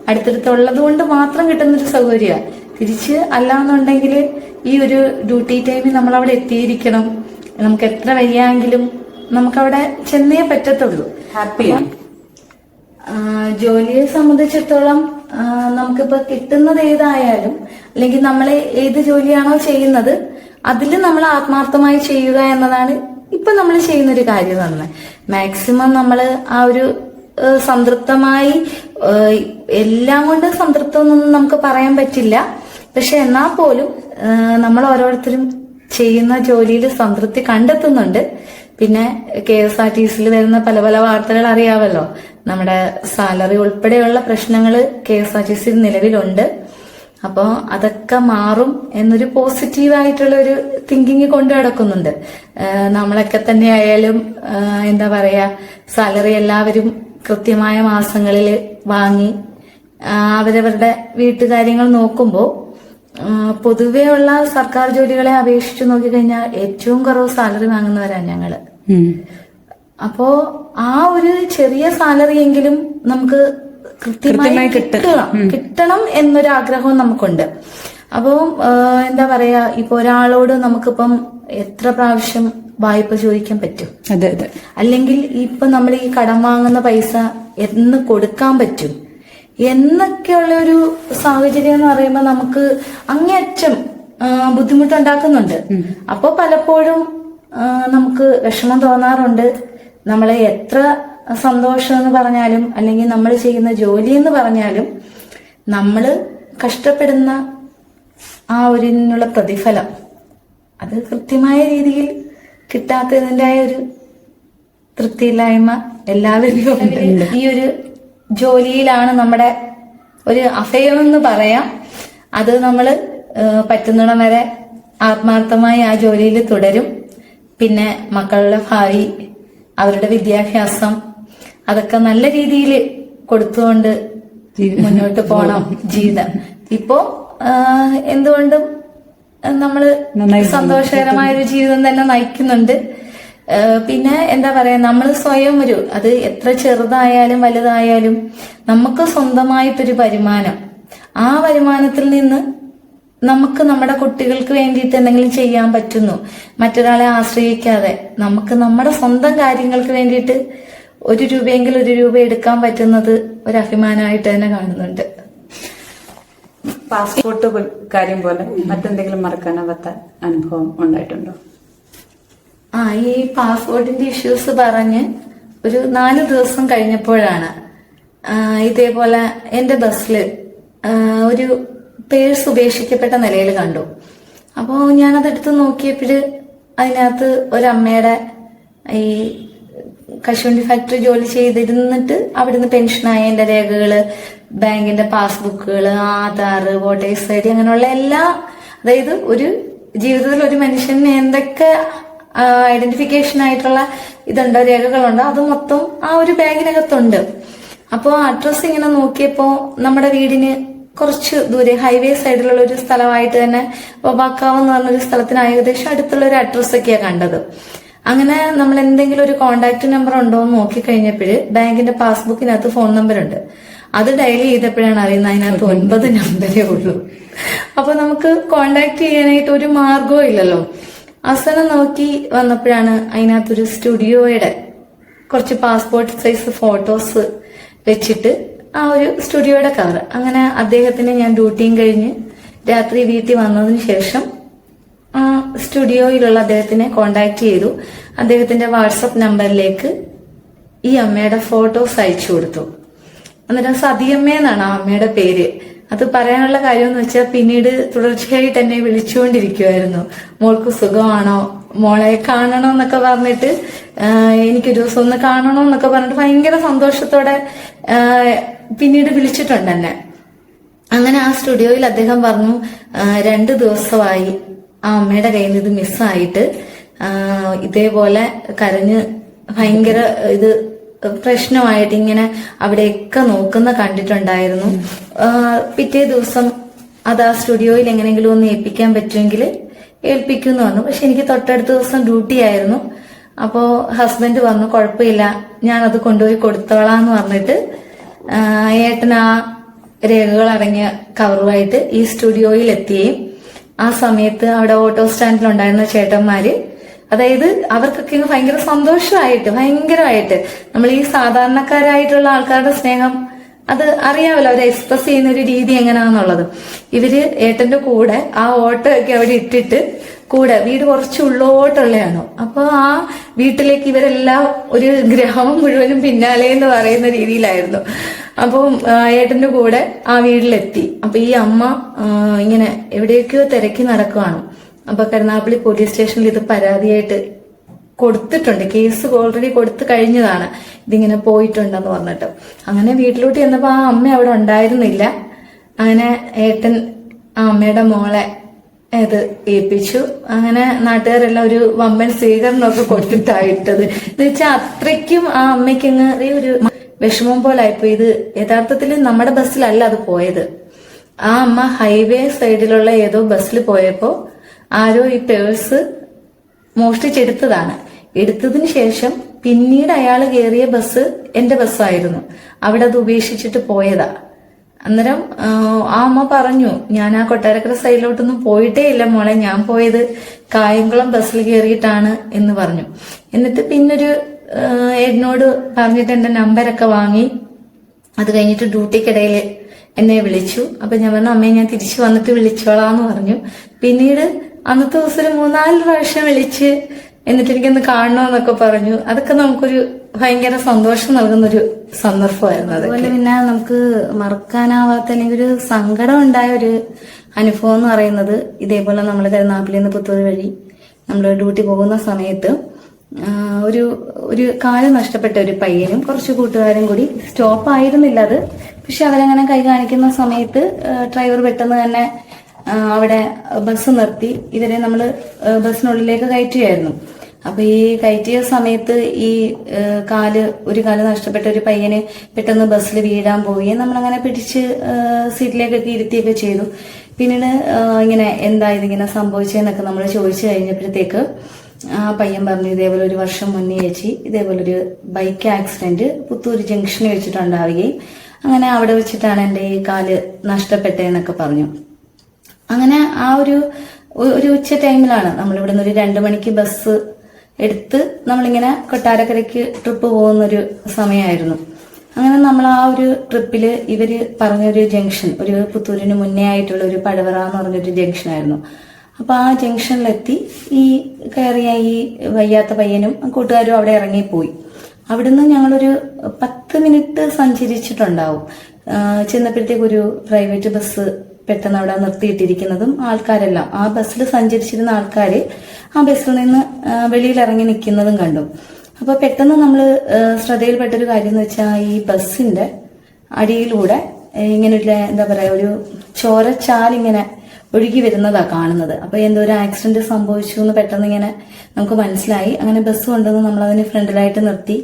അടുത്തടുത്തുള്ളത് കൊണ്ട് മാത്രം കിട്ടുന്നൊരു സൗകര്യമാണ്. തിരിച്ച് അല്ലാന്നുണ്ടെങ്കിൽ ഈ ഒരു ഡ്യൂട്ടി ടൈമിൽ നമ്മളവിടെ എത്തിയിരിക്കണം. നമുക്ക് എത്ര വയ്യാങ്കിലും നമുക്കവിടെ ചെന്നേ പറ്റത്തുള്ളൂ. ഹാപ്പിയാണ്. ജോലിയെ സംബന്ധിച്ചിടത്തോളം നമുക്കിപ്പോ കിട്ടുന്നത് ഏതായാലും, അല്ലെങ്കിൽ നമ്മൾ ഏത് ജോലിയാണോ ചെയ്യുന്നത് അതിൽ നമ്മൾ ആത്മാർത്ഥമായി ചെയ്യുക എന്നതാണ് ഇപ്പൊ നമ്മൾ ചെയ്യുന്നൊരു കാര്യം തന്നെ. മാക്സിമം നമ്മൾ ആ ഒരു സംതൃപ്തമായി, എല്ലാം കൊണ്ട് സംതൃപ്തമൊന്നും നമുക്ക് പറയാൻ പറ്റില്ല. പക്ഷെ എന്നാൽ പോലും നമ്മൾ ഓരോരുത്തരും ചെയ്യുന്ന ജോലിയിൽ സംതൃപ്തി കണ്ടെത്തുന്നുണ്ട്. പിന്നെ KSRTCയിൽ വരുന്ന പല പല വാർത്തകൾ അറിയാമല്ലോ. നമ്മുടെ സാലറി ഉൾപ്പെടെയുള്ള പ്രശ്നങ്ങൾ KSRTCയിൽ നിലവിലുണ്ട്. അപ്പോൾ അതൊക്കെ മാറും എന്നൊരു പോസിറ്റീവായിട്ടുള്ള ഒരു തിങ്കിങ് കൊണ്ടു നടക്കുന്നുണ്ട്. നമ്മളൊക്കെ തന്നെ ആയാലും എന്താ പറയാ, സാലറി എല്ലാവരും കൃത്യമായ മാസങ്ങളിൽ വാങ്ങി അവരവരുടെ വീട്ടുകാര്യങ്ങൾ നോക്കുമ്പോൾ പൊതുവേ ഉള്ള സർക്കാർ ജോലികളെ അപേക്ഷിച്ച് നോക്കിക്കഴിഞ്ഞാൽ ഏറ്റവും കുറവ് സാലറി വാങ്ങുന്നവരാണ് ഞങ്ങള്. അപ്പോ ആ ഒരു ചെറിയ സാലറി എങ്കിലും നമുക്ക് കൃത്യമായി കിട്ടണം എന്നൊരു ആഗ്രഹവും നമുക്കുണ്ട്. അപ്പോ എന്താ പറയാ, ഇപ്പൊ ഒരാളോട് നമുക്കിപ്പം എത്ര പ്രാവശ്യം വായ്പ ചോദിക്കാൻ പറ്റും? അല്ലെങ്കിൽ ഇപ്പൊ നമ്മൾ ഈ കടം വാങ്ങുന്ന പൈസ എന്ന് കൊടുക്കാൻ പറ്റും എന്നൊക്കെയുള്ള ഒരു സാഹചര്യം എന്ന് പറയുമ്പോൾ നമുക്ക് അങ്ങേയറ്റം ബുദ്ധിമുട്ടുണ്ടാക്കുന്നുണ്ട്. അപ്പൊ പലപ്പോഴും നമുക്ക് വിഷമം തോന്നാറുണ്ട്. നമ്മളെ എത്ര സന്തോഷം എന്ന് പറഞ്ഞാലും, അല്ലെങ്കിൽ നമ്മൾ ചെയ്യുന്ന ജോലി എന്ന് പറഞ്ഞാലും, നമ്മൾ കഷ്ടപ്പെടുന്ന ആ ഒരിനുള്ള പ്രതിഫലം അത് കൃത്യമായ രീതിയിൽ കിട്ടാത്തതിൻ്റെ ഒരു തൃപ്തിയില്ലായ്മ എല്ലാവരിലും ഉണ്ട്. ഈ ഒരു ജോലിയിലാണ് നമ്മുടെ ഒരു അഭയമെന്ന് പറയാം. അത് നമ്മൾ പറ്റുന്നിടം വരെ ആത്മാർത്ഥമായി ആ ജോലിയിൽ തുടരും. പിന്നെ മക്കളുടെ ഭാവി, അവരുടെ വിദ്യാഭ്യാസം, അതൊക്കെ നല്ല രീതിയിൽ കൊടുത്തുകൊണ്ട് മുന്നോട്ട് പോണം ജീവിതം. ഇപ്പോ എന്തുകൊണ്ടും നമ്മള് സന്തോഷകരമായ ഒരു ജീവിതം തന്നെ നയിക്കുന്നുണ്ട്. പിന്നെ എന്താ പറയാ, നമ്മൾ സ്വയം അത് എത്ര ചെറുതായാലും വലുതായാലും നമുക്ക് സ്വന്തമായിട്ടൊരു വരുമാനം, ആ വരുമാനത്തിൽ നിന്ന് നമുക്ക് നമ്മുടെ കുട്ടികൾക്ക് വേണ്ടിയിട്ട് എന്തെങ്കിലും ചെയ്യാൻ പറ്റുന്നു, മറ്റൊരാളെ ആശ്രയിക്കാതെ നമുക്ക് നമ്മുടെ സ്വന്തം കാര്യങ്ങൾക്ക് വേണ്ടിയിട്ട് 1 രൂപയെങ്കിലും 1 രൂപ എടുക്കാൻ പറ്റുന്നത് ഒരു അഭിമാനമായിട്ട് തന്നെ കാണുന്നുണ്ട്. പാസ്പോർട്ട് കാര്യം പോലെ മറ്റെന്തെങ്കിലും മറക്കാനാവാത്ത അനുഭവം ഉണ്ടായിട്ടുണ്ടോ? ഈ പാസ്പോർട്ടിന്റെ ഇഷ്യൂസ് പറഞ്ഞ് ഒരു 4 ദിവസം കഴിഞ്ഞപ്പോഴാണ് ഇതേപോലെ എന്റെ ബസ്സില് ഒരു പേഴ്സ് ഉപേക്ഷിക്കപ്പെട്ട നിലയിൽ കണ്ടു. അപ്പോൾ ഞാനതെടുത്ത് നോക്കിയപ്പോൾ അതിനകത്ത് ഒരമ്മയുടെ ഈ കശുവണ്ടി ഫാക്ടറി ജോലി ചെയ്തിരുന്നിട്ട് അവിടുന്ന് പെൻഷനായതിന്റെ രേഖകള്, ബാങ്കിന്റെ പാസ്ബുക്കുകള്, ആധാർ, വോട്ടേഴ്സ് ഐ ഡി, അങ്ങനെയുള്ള എല്ലാ, അതായത് ഒരു ജീവിതത്തിൽ ഒരു മനുഷ്യന് എന്തൊക്കെ ഐഡന്റിഫിക്കേഷൻ ആയിട്ടുള്ള ഇതുണ്ടോ, രേഖകളുണ്ടോ, അത് മൊത്തം ആ ഒരു ബാഗിനകത്തുണ്ട്. അപ്പോൾ അഡ്രസ് ഇങ്ങനെ നോക്കിയപ്പോ നമ്മുടെ വീടിന് കുറച്ച് ദൂരെ ഹൈവേ സൈഡിലുള്ള ഒരു സ്ഥലമായിട്ട് തന്നെ വബാക്കാവ് എന്ന് പറഞ്ഞൊരു സ്ഥലത്തിന് ഏകദേശം അടുത്തുള്ള ഒരു അഡ്രസ് ഒക്കെയാണ് കണ്ടത്. അങ്ങനെ നമ്മൾ എന്തെങ്കിലും ഒരു കോണ്ടാക്ട് നമ്പർ ഉണ്ടോ എന്ന് നോക്കിക്കഴിഞ്ഞപ്പോൾ ബാങ്കിന്റെ പാസ്ബുക്കിനകത്ത് ഫോൺ നമ്പർ ഉണ്ട്. അത് ഡയൽ ചെയ്തപ്പോഴാണ് അറിയുന്നത് അതിനകത്ത് 9 നമ്പരേ ഉള്ളൂ. അപ്പൊ നമുക്ക് കോണ്ടാക്ട് ചെയ്യാനായിട്ട് ഒരു മാർഗവും ഇല്ലല്ലോ. അവസാനം നോക്കി വന്നപ്പോഴാണ് അതിനകത്തൊരു സ്റ്റുഡിയോയുടെ കുറച്ച് പാസ്പോർട്ട് സൈസ് ഫോട്ടോസ് വെച്ചിട്ട് ആ ഒരു സ്റ്റുഡിയോയുടെ കവർ. അങ്ങനെ അദ്ദേഹത്തിന് ഞാൻ ഡ്യൂട്ടിയും കഴിഞ്ഞ് രാത്രി വീട്ടിൽ വന്നതിന് ശേഷം ആ സ്റ്റുഡിയോയിലുള്ള അദ്ദേഹത്തിനെ കോണ്ടാക്ട് ചെയ്തു. അദ്ദേഹത്തിന്റെ വാട്സപ്പ് നമ്പറിലേക്ക് ഈ അമ്മയുടെ ഫോട്ടോസ് അയച്ചു കൊടുത്തു. അന്നേരം സതിയമ്മ എന്നാണ് ആ അമ്മയുടെ പേര്. അത് പറയാനുള്ള കാര്യം എന്ന് വെച്ചാൽ പിന്നീട് തുടർച്ചയായിട്ട് എന്നെ വിളിച്ചുകൊണ്ടിരിക്കുമായിരുന്നു. മോൾക്ക് സുഖമാണോ, മോളെ കാണണോ എന്നൊക്കെ പറഞ്ഞിട്ട്, എനിക്കൊരു ദിവസം ഒന്ന് കാണണോ എന്നൊക്കെ പറഞ്ഞിട്ട് ഭയങ്കര സന്തോഷത്തോടെ പിന്നീട് വിളിച്ചിട്ടുണ്ട് എന്നെ. അങ്ങനെ ആ സ്റ്റുഡിയോയിൽ അദ്ദേഹം പറഞ്ഞു, 2 ദിവസമായി ആ അമ്മയുടെ കയ്യിൽ നിന്ന് ഇത് മിസ്സായിട്ട്, ഇതേപോലെ കരഞ്ഞ് ഭയങ്കര ഇത് പ്രശ്നമായിട്ട് ഇങ്ങനെ അവിടെയൊക്കെ നോക്കുന്ന കണ്ടിട്ടുണ്ടായിരുന്നു. പിറ്റേ ദിവസം അത് ആ സ്റ്റുഡിയോയിൽ എങ്ങനെയെങ്കിലും ഒന്ന് ഏൽപ്പിക്കാൻ പറ്റുമെങ്കിൽ ഏൽപ്പിക്കുന്നു പറഞ്ഞു. പക്ഷെ എനിക്ക് തൊട്ടടുത്ത ദിവസം ഡ്യൂട്ടി ആയിരുന്നു. അപ്പോ ഹസ്ബൻഡ് പറഞ്ഞു കുഴപ്പമില്ല, ഞാനത് കൊണ്ടുപോയി കൊടുത്തോളാന്ന് പറഞ്ഞിട്ട് ഏട്ടൻ ആ രേഖകൾ അടങ്ങിയ കവറുമായിട്ട് ഈ സ്റ്റുഡിയോയിൽ എത്തുകയും ആ സമയത്ത് അവിടെ ഓട്ടോ സ്റ്റാൻഡിലുണ്ടായിരുന്ന ചേട്ടന്മാര്, അതായത് അവർക്കൊക്കെ ഭയങ്കര സന്തോഷമായിട്ട് ഭയങ്കരമായിട്ട്, നമ്മൾ ഈ സാധാരണക്കാരായിട്ടുള്ള ആൾക്കാരുടെ സ്നേഹം അത് അറിയാമല്ലോ, അവർ എക്സ്പ്രസ് ചെയ്യുന്ന ഒരു രീതി എങ്ങനെയാണെന്നുള്ളത്. ഇവര് ഏട്ടന്റെ കൂടെ ആ ഓട്ടോ ഒക്കെ അവിടെ ഇട്ടിട്ട് കൂടെ, വീട് കുറച്ച് ഉള്ളോട്ടുള്ളതാണ്, അപ്പൊ ആ വീട്ടിലേക്ക് ഇവരെല്ലാം ഒരു ഗ്രാമം മുഴുവനും പിന്നാലെ എന്ന് പറയുന്ന രീതിയിലായിരുന്നു. അപ്പം ഏട്ടന്റെ കൂടെ ആ വീട്ടിലെത്തി. അപ്പൊ ഈ അമ്മ ഇങ്ങനെ എവിടെയൊക്കെയോ തിരക്കി നടക്കുവാണ്. അപ്പൊ കരുനാഗപ്പള്ളി പോലീസ് സ്റ്റേഷനിൽ ഇത് പരാതിയായിട്ട് കൊടുത്തിട്ടുണ്ട്, കേസ് ഓൾറെഡി കൊടുത്തു കഴിഞ്ഞതാണ്, ഇതിങ്ങനെ പോയിട്ടുണ്ടെന്ന് പറഞ്ഞിട്ട്. അങ്ങനെ വീട്ടിലോട്ട് ചെന്നപ്പോ ആ അമ്മ അവിടെ ഉണ്ടായിരുന്നില്ല. അങ്ങനെ ഏട്ടൻ ആ അമ്മയുടെ മോളെ ഇത് ഏൽപ്പിച്ചു. അങ്ങനെ നാട്ടുകാരെല്ലാം ഒരു വമ്പൻ സ്വീകരണമൊക്കെ കൊടുത്തിട്ടായിട്ടത് എന്ന് വെച്ചാൽ അത്രയ്ക്കും ആ അമ്മയ്ക്കങ്ങ് ഒരു വിഷമം പോലായിപ്പോയി. ഇത് യഥാർത്ഥത്തിൽ നമ്മുടെ ബസ്സിലല്ല അത് പോയത്. ആ അമ്മ ഹൈവേ സൈഡിലുള്ള ഏതോ ബസ്സിൽ പോയപ്പോ ആരോ ഈ പേഴ്സ് മോഷ്ടിച്ചെടുത്തതാണ്. എടുത്തതിന് ശേഷം പിന്നീട് അയാൾ കയറിയ ബസ് എന്റെ ബസ്സായിരുന്നു, അവിടെ അത് ഉപേക്ഷിച്ചിട്ട് പോയതാ. അന്നേരം ആ അമ്മ പറഞ്ഞു, ഞാൻ ആ കൊട്ടാരക്കര സൈഡിലോട്ടൊന്നും പോയിട്ടേ ഇല്ല മോളെ, ഞാൻ പോയത് കായംകുളം ബസ്സിൽ കയറിയിട്ടാണ് എന്ന് പറഞ്ഞു. എന്നിട്ട് പിന്നൊരു എന്നോട് പറഞ്ഞിട്ട് എന്റെ നമ്പരൊക്കെ വാങ്ങി. അത് കഴിഞ്ഞിട്ട് ഡ്യൂട്ടിക്കിടയിൽ എന്നെ വിളിച്ചു. അപ്പൊ ഞാൻ പറഞ്ഞു, അമ്മയെ ഞാൻ തിരിച്ചു വന്നിട്ട് വിളിച്ചോളാന്ന് പറഞ്ഞു. പിന്നീട് അന്നത്തെ ദിവസം ഒരു 3-4 പ്രാവശ്യം വിളിച്ച് എന്നിട്ട് എനിക്കൊന്ന് കാണണമെന്നൊക്കെ പറഞ്ഞു. അതൊക്കെ നമുക്കൊരു ഭയങ്കര സന്തോഷം നൽകുന്നൊരു സന്ദർഭമായിരുന്നു. അതുപോലെ പിന്നെ നമുക്ക് മറക്കാനാവാത്ത അല്ലെങ്കിൽ ഒരു സങ്കടം ഉണ്ടായ ഒരു അനുഭവം എന്ന് പറയുന്നത്, ഇതേപോലെ നമ്മൾ കരുനാഗപ്പള്ളിയിൽ നിന്ന് പുത്തൂർ വഴി നമ്മൾ ഡ്യൂട്ടി പോകുന്ന സമയത്ത് ഒരു കാല് നഷ്ടപ്പെട്ട ഒരു പയ്യനും കുറച്ച് കൂട്ടുകാരും കൂടി സ്റ്റോപ്പ് ആയിരുന്നില്ല അത്. പക്ഷെ അവരങ്ങനെ കൈ കാണിക്കുന്ന സമയത്ത് ഡ്രൈവർ പെട്ടെന്ന് തന്നെ അവിടെ ബസ് നിർത്തി ഇവരെ നമ്മൾ ബസ്സിനുള്ളിലേക്ക് കയറ്റുകയായിരുന്നു. അപ്പൊ ഈ കയറ്റിയ സമയത്ത് ഈ ഒരു കാല് നഷ്ടപ്പെട്ട ഒരു പയ്യന് പെട്ടെന്ന് ബസ്സിൽ വീഴാൻ പോവുകയും നമ്മളങ്ങനെ പിടിച്ച് സീറ്റിലേക്കൊക്കെ ഇരുത്തിയൊക്കെ ചെയ്തു. പിന്നീട് ഇങ്ങനെ എന്താ ഇതിങ്ങനെ സംഭവിച്ചതെന്നൊക്കെ നമ്മൾ ചോദിച്ചു കഴിഞ്ഞപ്പോഴത്തേക്ക് ആ പയ്യൻ പറഞ്ഞു ഇതേപോലെ ഒരു വർഷം മുന്നേ ചേച്ചി ഇതേപോലെ ഒരു ബൈക്ക് ആക്സിഡന്റ് പുത്തൂർ ജംഗ്ഷനിൽ വെച്ചിട്ടുണ്ടാവുകയും അങ്ങനെ അവിടെ വെച്ചിട്ടാണ് എൻ്റെ ഈ കാല് നഷ്ടപ്പെട്ടതെന്നൊക്കെ പറഞ്ഞു. അങ്ങനെ ആ ഒരു ഉച്ച ടൈമിലാണ് നമ്മളിവിടെ നിന്ന് ഒരു 2 മണിക്ക് ബസ് എടുത്ത് നമ്മളിങ്ങനെ കൊട്ടാരക്കരയ്ക്ക് ട്രിപ്പ് പോകുന്നൊരു സമയമായിരുന്നു. അങ്ങനെ നമ്മൾ ആ ഒരു ട്രിപ്പില് ഇവര് പറഞ്ഞൊരു ജംഗ്ഷൻ, ഒരു പുത്തൂരിന് മുന്നേ ആയിട്ടുള്ള ഒരു പഴവറ എന്ന് പറഞ്ഞൊരു ജംഗ്ഷൻ ആയിരുന്നു. അപ്പൊ ആ ജംഗ്ഷനിലെത്തി ഈ കയറിയ ഈ വയ്യാത്ത പയ്യനും കൂട്ടുകാരും അവിടെ ഇറങ്ങിപ്പോയി. അവിടുന്ന് ഞങ്ങളൊരു 10 മിനിറ്റ് സഞ്ചരിച്ചിട്ടുണ്ടാവും. ചെന്നപ്പോഴത്തേക്ക് ഒരു പ്രൈവറ്റ് ബസ് പെട്ടെന്ന് അവിടെ നിർത്തിയിട്ടിരിക്കുന്നതും ആൾക്കാരെല്ലാം ആ ബസ്സിൽ സഞ്ചരിച്ചിരുന്ന ആൾക്കാര് ആ ബസ്സിൽ നിന്ന് വെളിയിൽ ഇറങ്ങി നിൽക്കുന്നതും കണ്ടു. അപ്പൊ പെട്ടെന്ന് നമ്മൾ ശ്രദ്ധയിൽപ്പെട്ടൊരു കാര്യം എന്ന് വെച്ചാൽ ഈ ബസ്സിന്റെ അടിയിലൂടെ ഇങ്ങനെ എന്താ പറയാ ഒരു ചോരച്ചാലിങ്ങനെ ഒഴുകി വരുന്നതാ കാണുന്നത്. അപ്പൊ എന്തോ ഒരു ആക്സിഡന്റ് സംഭവിച്ചു എന്ന് പെട്ടെന്ന് ഇങ്ങനെ നമുക്ക് മനസ്സിലായി. അങ്ങനെ ബസ് കൊണ്ടുവന്ന് നമ്മൾ അതിന് ഫ്രണ്ടിലായിട്ട് നിർത്തി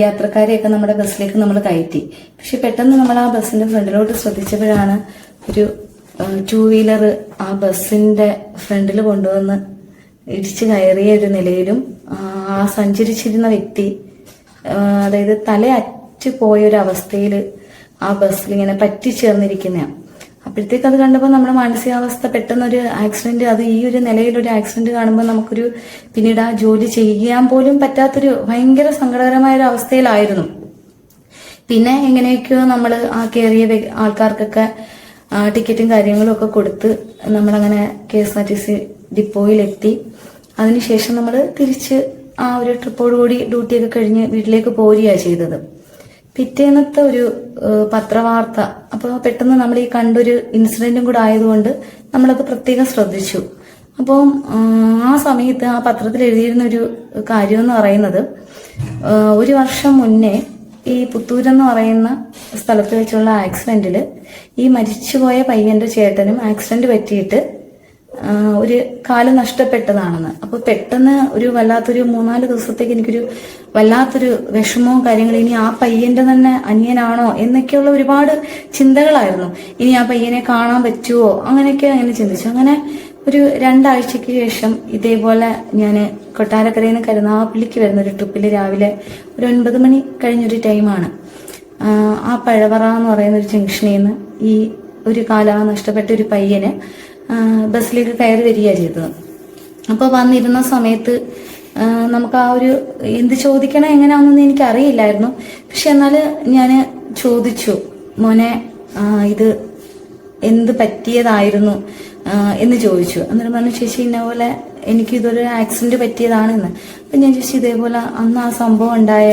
യാത്രക്കാരെയൊക്കെ നമ്മുടെ ബസ്സിലേക്ക് നമ്മൾ കയറ്റി. പക്ഷെ പെട്ടെന്ന് നമ്മൾ ആ ബസ്സിന്റെ ഫ്രണ്ടിലോട്ട് ശ്രദ്ധിച്ചപ്പോഴാണ് ഒരു 2 വീലർ ആ ബസ്സിന്റെ ഫ്രണ്ടിൽ കൊണ്ടുവന്ന് ഇടിച്ചു കയറിയ ഒരു നിലയിലും ആ സഞ്ചരിച്ചിരുന്ന വ്യക്തി അതായത് തല അറ്റ് പോയൊരു അവസ്ഥയിൽ ആ ബസ്സിൽ ഇങ്ങനെ പറ്റിച്ചേർന്നിരിക്കുന്നതാണ്. അപ്പോഴത്തേക്ക് അത് കണ്ടപ്പോൾ നമ്മുടെ മാനസികാവസ്ഥ പെട്ടെന്നൊരു ആക്സിഡന്റ്, അത് ഈ ഒരു നിലയിലൊരു ആക്സിഡന്റ് കാണുമ്പോൾ നമുക്കൊരു പിന്നീട് ആ ജോലി ചെയ്യാൻ പോലും പറ്റാത്തൊരു ഭയങ്കര സങ്കടകരമായ ഒരു അവസ്ഥയിലായിരുന്നു. പിന്നെ എങ്ങനെയൊക്കെയോ നമ്മൾ ആ കയറിയ ആൾക്കാർക്കൊക്കെ ടിക്കറ്റും കാര്യങ്ങളും ഒക്കെ കൊടുത്ത് നമ്മളങ്ങനെ KSRTC ഡിപ്പോയിലെത്തി. അതിനുശേഷം നമ്മൾ തിരിച്ച് ആ ഒരു ട്രിപ്പോടുകൂടി ഡ്യൂട്ടിയൊക്കെ കഴിഞ്ഞ് വീട്ടിലേക്ക് പോരുകയാണ് ചെയ്തത്. പിറ്റേന്നത്തെ ഒരു പത്രവാർത്ത, അപ്പോൾ പെട്ടെന്ന് നമ്മൾ ഈ കണ്ടൊരു ഇൻസിഡന്റും കൂടെ ആയതുകൊണ്ട് നമ്മളത് പ്രത്യേകം ശ്രദ്ധിച്ചു. അപ്പോൾ ആ സമയത്ത് ആ പത്രത്തിൽ എഴുതിയിരുന്ന ഒരു കാര്യം എന്ന് പറയുന്നത് 1 വർഷം മുന്നേ ഈ പുത്തൂരെന്ന് പറയുന്ന സ്ഥലത്ത് വെച്ചുള്ള ആക്സിഡന്റിൽ ഈ മരിച്ചുപോയ പയ്യന്റെ ചേട്ടനും ആക്സിഡന്റ് പറ്റിയിട്ട് ഒരു കാല് നഷ്ടപ്പെട്ടതാണെന്ന്. അപ്പൊ പെട്ടെന്ന് ഒരു വല്ലാത്തൊരു 3-4 ദിവസത്തേക്ക് എനിക്കൊരു വല്ലാത്തൊരു വിഷമവും കാര്യങ്ങളും, ഇനി ആ പയ്യന്റെ തന്നെ അനിയനാണോ എന്നൊക്കെയുള്ള ഒരുപാട് ചിന്തകളായിരുന്നു. ഇനി ആ പയ്യനെ കാണാൻ പറ്റുമോ അങ്ങനെയൊക്കെ അങ്ങനെ ചിന്തിച്ചു. അങ്ങനെ ഒരു 2 ആഴ്ചയ്ക്ക് ശേഷം ഇതേപോലെ ഞാൻ കൊട്ടാരക്കരയിൽ നിന്ന് കരുനാഗപ്പള്ളിക്ക് വരുന്ന ഒരു ട്രിപ്പിൽ രാവിലെ ഒരു 9 മണി കഴിഞ്ഞൊരു ടൈമാണ്. ആ പഴവറ എന്ന് പറയുന്ന ഒരു ജംഗ്ഷനിൽ നിന്ന് ഈ ഒരു കാല നഷ്ടപ്പെട്ട ഒരു പയ്യന് ബസ്സിലേക്ക് കയറി വരികയാണ് ചെയ്തത്. അപ്പോൾ വന്നിരുന്ന സമയത്ത് നമുക്ക് ആ ഒരു എന്ത് ചോദിക്കണം എങ്ങനെയാണെന്നൊന്നും എനിക്ക് അറിയില്ലായിരുന്നു. പക്ഷെ എന്നാൽ ഞാൻ ചോദിച്ചു, മോനെ ഇത് എന്ത് പറ്റിയതായിരുന്നു എന്ന് ചോദിച്ചു. അന്നേരം പറഞ്ഞു, ചേച്ചി ഇന്ന പോലെ എനിക്ക് ഇതൊരു ആക്സിഡന്റ് പറ്റിയതാണെന്ന്. അപ്പൊ ഞാൻ ചോദിച്ചു ഇതേപോലെ അന്ന് ആ സംഭവം ഉണ്ടായ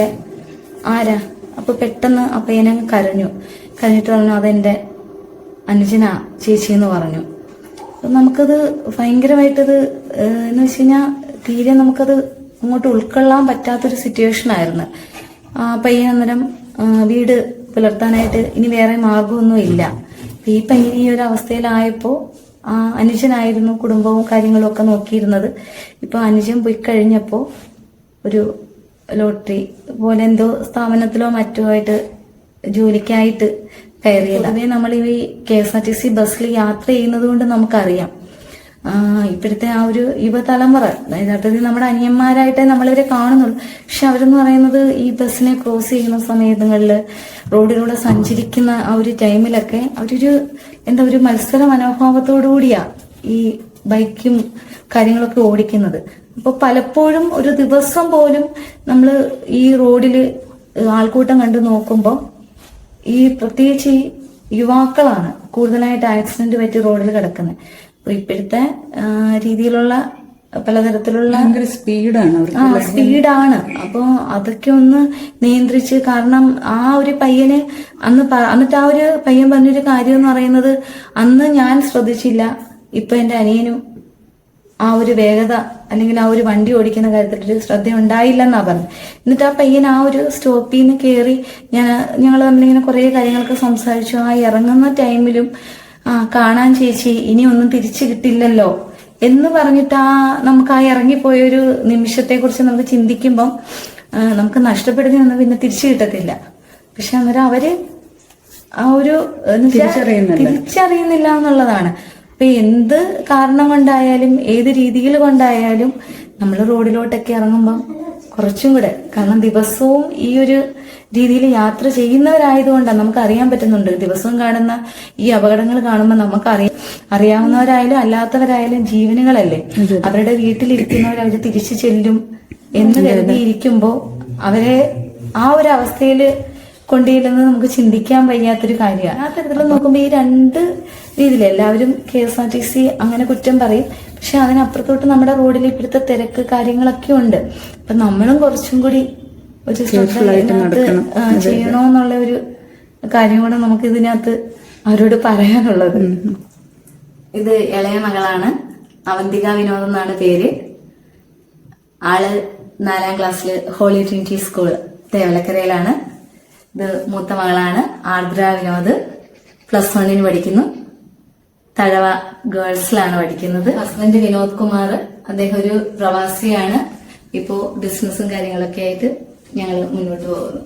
ആരാ? അപ്പൊ പെട്ടെന്ന് ആ പയ്യനെ കരഞ്ഞിട്ട് പറഞ്ഞു അതെന്റെ അനുജനാ ചേച്ചി എന്ന് പറഞ്ഞു. നമുക്കത് ഭയങ്കരമായിട്ടത് എന്ന് വെച്ച് കഴിഞ്ഞാൽ തീരെ നമുക്കത് അങ്ങോട്ട് ഉൾക്കൊള്ളാൻ പറ്റാത്തൊരു സിറ്റുവേഷൻ ആയിരുന്നു. ആ പയ്യൻ അന്നേരം വീട് പുലർത്താനായിട്ട് ഇനി വേറെ മാർഗമൊന്നും ഇല്ല. ഈ പയ്യൻ ഈ ഒരു അവസ്ഥയിലായപ്പോ ആ അനുജനായിരുന്നു കുടുംബവും കാര്യങ്ങളും ഒക്കെ നോക്കിയിരുന്നത്. ഇപ്പൊ അനുജൻ പോയി കഴിഞ്ഞപ്പോ ഒരു ലോട്ടറി പോലെ എന്തോ സ്ഥാപനത്തിലോ മറ്റോ ആയിട്ട് ജോലിക്കായിട്ട് കയറിയത്. അതേ നമ്മൾ ഈ KSRTC ബസ്സിൽ യാത്ര ചെയ്യുന്നത് കൊണ്ട് നമുക്കറിയാം ഇപ്പോഴത്തെ ആ ഒരു യുവതലമുറ യഥാർത്ഥത്തിൽ നമ്മുടെ അനിയന്മാരായിട്ടേ നമ്മളിവരെ കാണുന്നുള്ളൂ. പക്ഷെ അവരെന്ന് പറയുന്നത് ഈ ബസ്സിനെ ക്രോസ് ചെയ്യുന്ന സമയങ്ങളിൽ റോഡിലൂടെ സഞ്ചരിക്കുന്ന ആ ഒരു ടൈമിലൊക്കെ അവരൊരു ഒരു മത്സര മനോഭാവത്തോടുകൂടിയാ ഈ ബൈക്കും കാര്യങ്ങളൊക്കെ ഓടിക്കുന്നത്. അപ്പൊ പലപ്പോഴും ഒരു ദിവസം പോലും നമ്മൾ ഈ റോഡില് ആൾക്കൂട്ടം കണ്ടു നോക്കുമ്പോൾ ഈ പ്രത്യേകിച്ച് ഈ യുവാക്കളാണ് കൂടുതലായിട്ട് ആക്സിഡന്റ് പറ്റി റോഡിൽ കിടക്കുന്നത്. അപ്പൊ ഇപ്പോഴത്തെ രീതിയിലുള്ള പലതരത്തിലുള്ള സ്പീഡാണ്. അപ്പൊ അതൊക്കെ ഒന്ന് നിയന്ത്രിച്ച്, കാരണം ആ ഒരു പയ്യന് എന്നിട്ട് ആ ഒരു പയ്യൻ പറഞ്ഞൊരു കാര്യം എന്ന് പറയുന്നത്, അന്ന് ഞാൻ ശ്രദ്ധിച്ചില്ല, ഇപ്പൊ എന്റെ അനിയനും ആ ഒരു വേഗത അല്ലെങ്കിൽ ആ ഒരു വണ്ടി ഓടിക്കുന്ന കാര്യത്തിൽ ശ്രദ്ധ ഉണ്ടായില്ലെന്നാ പറഞ്ഞു. എന്നിട്ട് ആ പയ്യൻ ആ ഒരു സ്റ്റോപ്പിൽ നിന്ന് കയറി ഞങ്ങൾ തമ്മിലിങ്ങനെ കുറെ കാര്യങ്ങളൊക്കെ സംസാരിച്ചു. ആ ഇറങ്ങുന്ന ടൈമിലും കാണാൻ ചേച്ചി ഇനി ഒന്നും തിരിച്ചു കിട്ടില്ലല്ലോ എന്ന് പറഞ്ഞിട്ട് നമുക്ക് ആ ഇറങ്ങിപ്പോയൊരു നിമിഷത്തെ കുറിച്ച് നമുക്ക് ചിന്തിക്കുമ്പം നമുക്ക് നഷ്ടപ്പെടുന്നൊന്നും പിന്നെ തിരിച്ചു കിട്ടത്തില്ല. പക്ഷെ അന്നേരം അവര് ആ ഒരു തിരിച്ചറിയുന്നില്ല എന്നുള്ളതാണ്. അപ്പൊ എന്ത് കാരണം കൊണ്ടായാലും ഏത് രീതിയിൽ കൊണ്ടായാലും നമ്മൾ റോഡിലോട്ടൊക്കെ ഇറങ്ങുമ്പം കുറച്ചും കൂടെ, കാരണം ദിവസവും ഈ ഒരു രീതിയിൽ യാത്ര ചെയ്യുന്നവരായതുകൊണ്ടാണ് നമുക്ക് അറിയാൻ പറ്റുന്നുണ്ട്. ദിവസവും കാണുന്ന ഈ അപകടങ്ങൾ കാണുമ്പോൾ അറിയാവുന്നവരായാലും അല്ലാത്തവരായാലും ജീവനുകളല്ലേ. അവരുടെ വീട്ടിലിരിക്കുന്നവർ അവർ തിരിച്ചു ചെല്ലും എന്ന് കരുതിയിരിക്കുമ്പോൾ അവരെ ആ ഒരു അവസ്ഥയിൽ കൊണ്ടുചെല്ലുന്നത് നമുക്ക് ചിന്തിക്കാൻ വയ്യാത്തൊരു കാര്യമാണ്. ആ തരത്തിൽ നോക്കുമ്പോൾ ഈ രണ്ട് രീതിയിൽ എല്ലാവരും KSRTC അങ്ങനെ കുറ്റം പറയും. പക്ഷെ അതിനപ്പുറത്തോട്ട് നമ്മുടെ റോഡിൽ ഇപ്പോഴത്തെ തിരക്ക് കാര്യങ്ങളൊക്കെ ഉണ്ട്. അപ്പൊ നമ്മളും കുറച്ചും കൂടി ഒരു ചെയ്യണോന്നുള്ള ഒരു കാര്യം കൂടെ നമുക്ക് ഇതിനകത്ത് അവരോട് പറയാനുള്ളത്. ഇത് ഇളയ മകളാണ്, അവന്തിക വിനോദ് എന്നാണ് പേര്. ആള് 4ാം ക്ലാസ്സിൽ ഹോളി ട്രിനിറ്റി സ്കൂൾ തേവലക്കരയിലാണ്. ഇത് മൂത്ത മകളാണ് ആർദ്ര വിനോദ്, +1 പഠിക്കുന്നു. തഴവ ഗേൾസിലാണ് പഠിക്കുന്നത്. ഹസ്ബൻഡ് വിനോദ് കുമാർ, അദ്ദേഹം ഒരു പ്രവാസിയാണ്. ഇപ്പോ ബിസിനസ്സും കാര്യങ്ങളൊക്കെ ആയിട്ട് ഞങ്ങൾ മുന്നോട്ട് പോകുന്നു.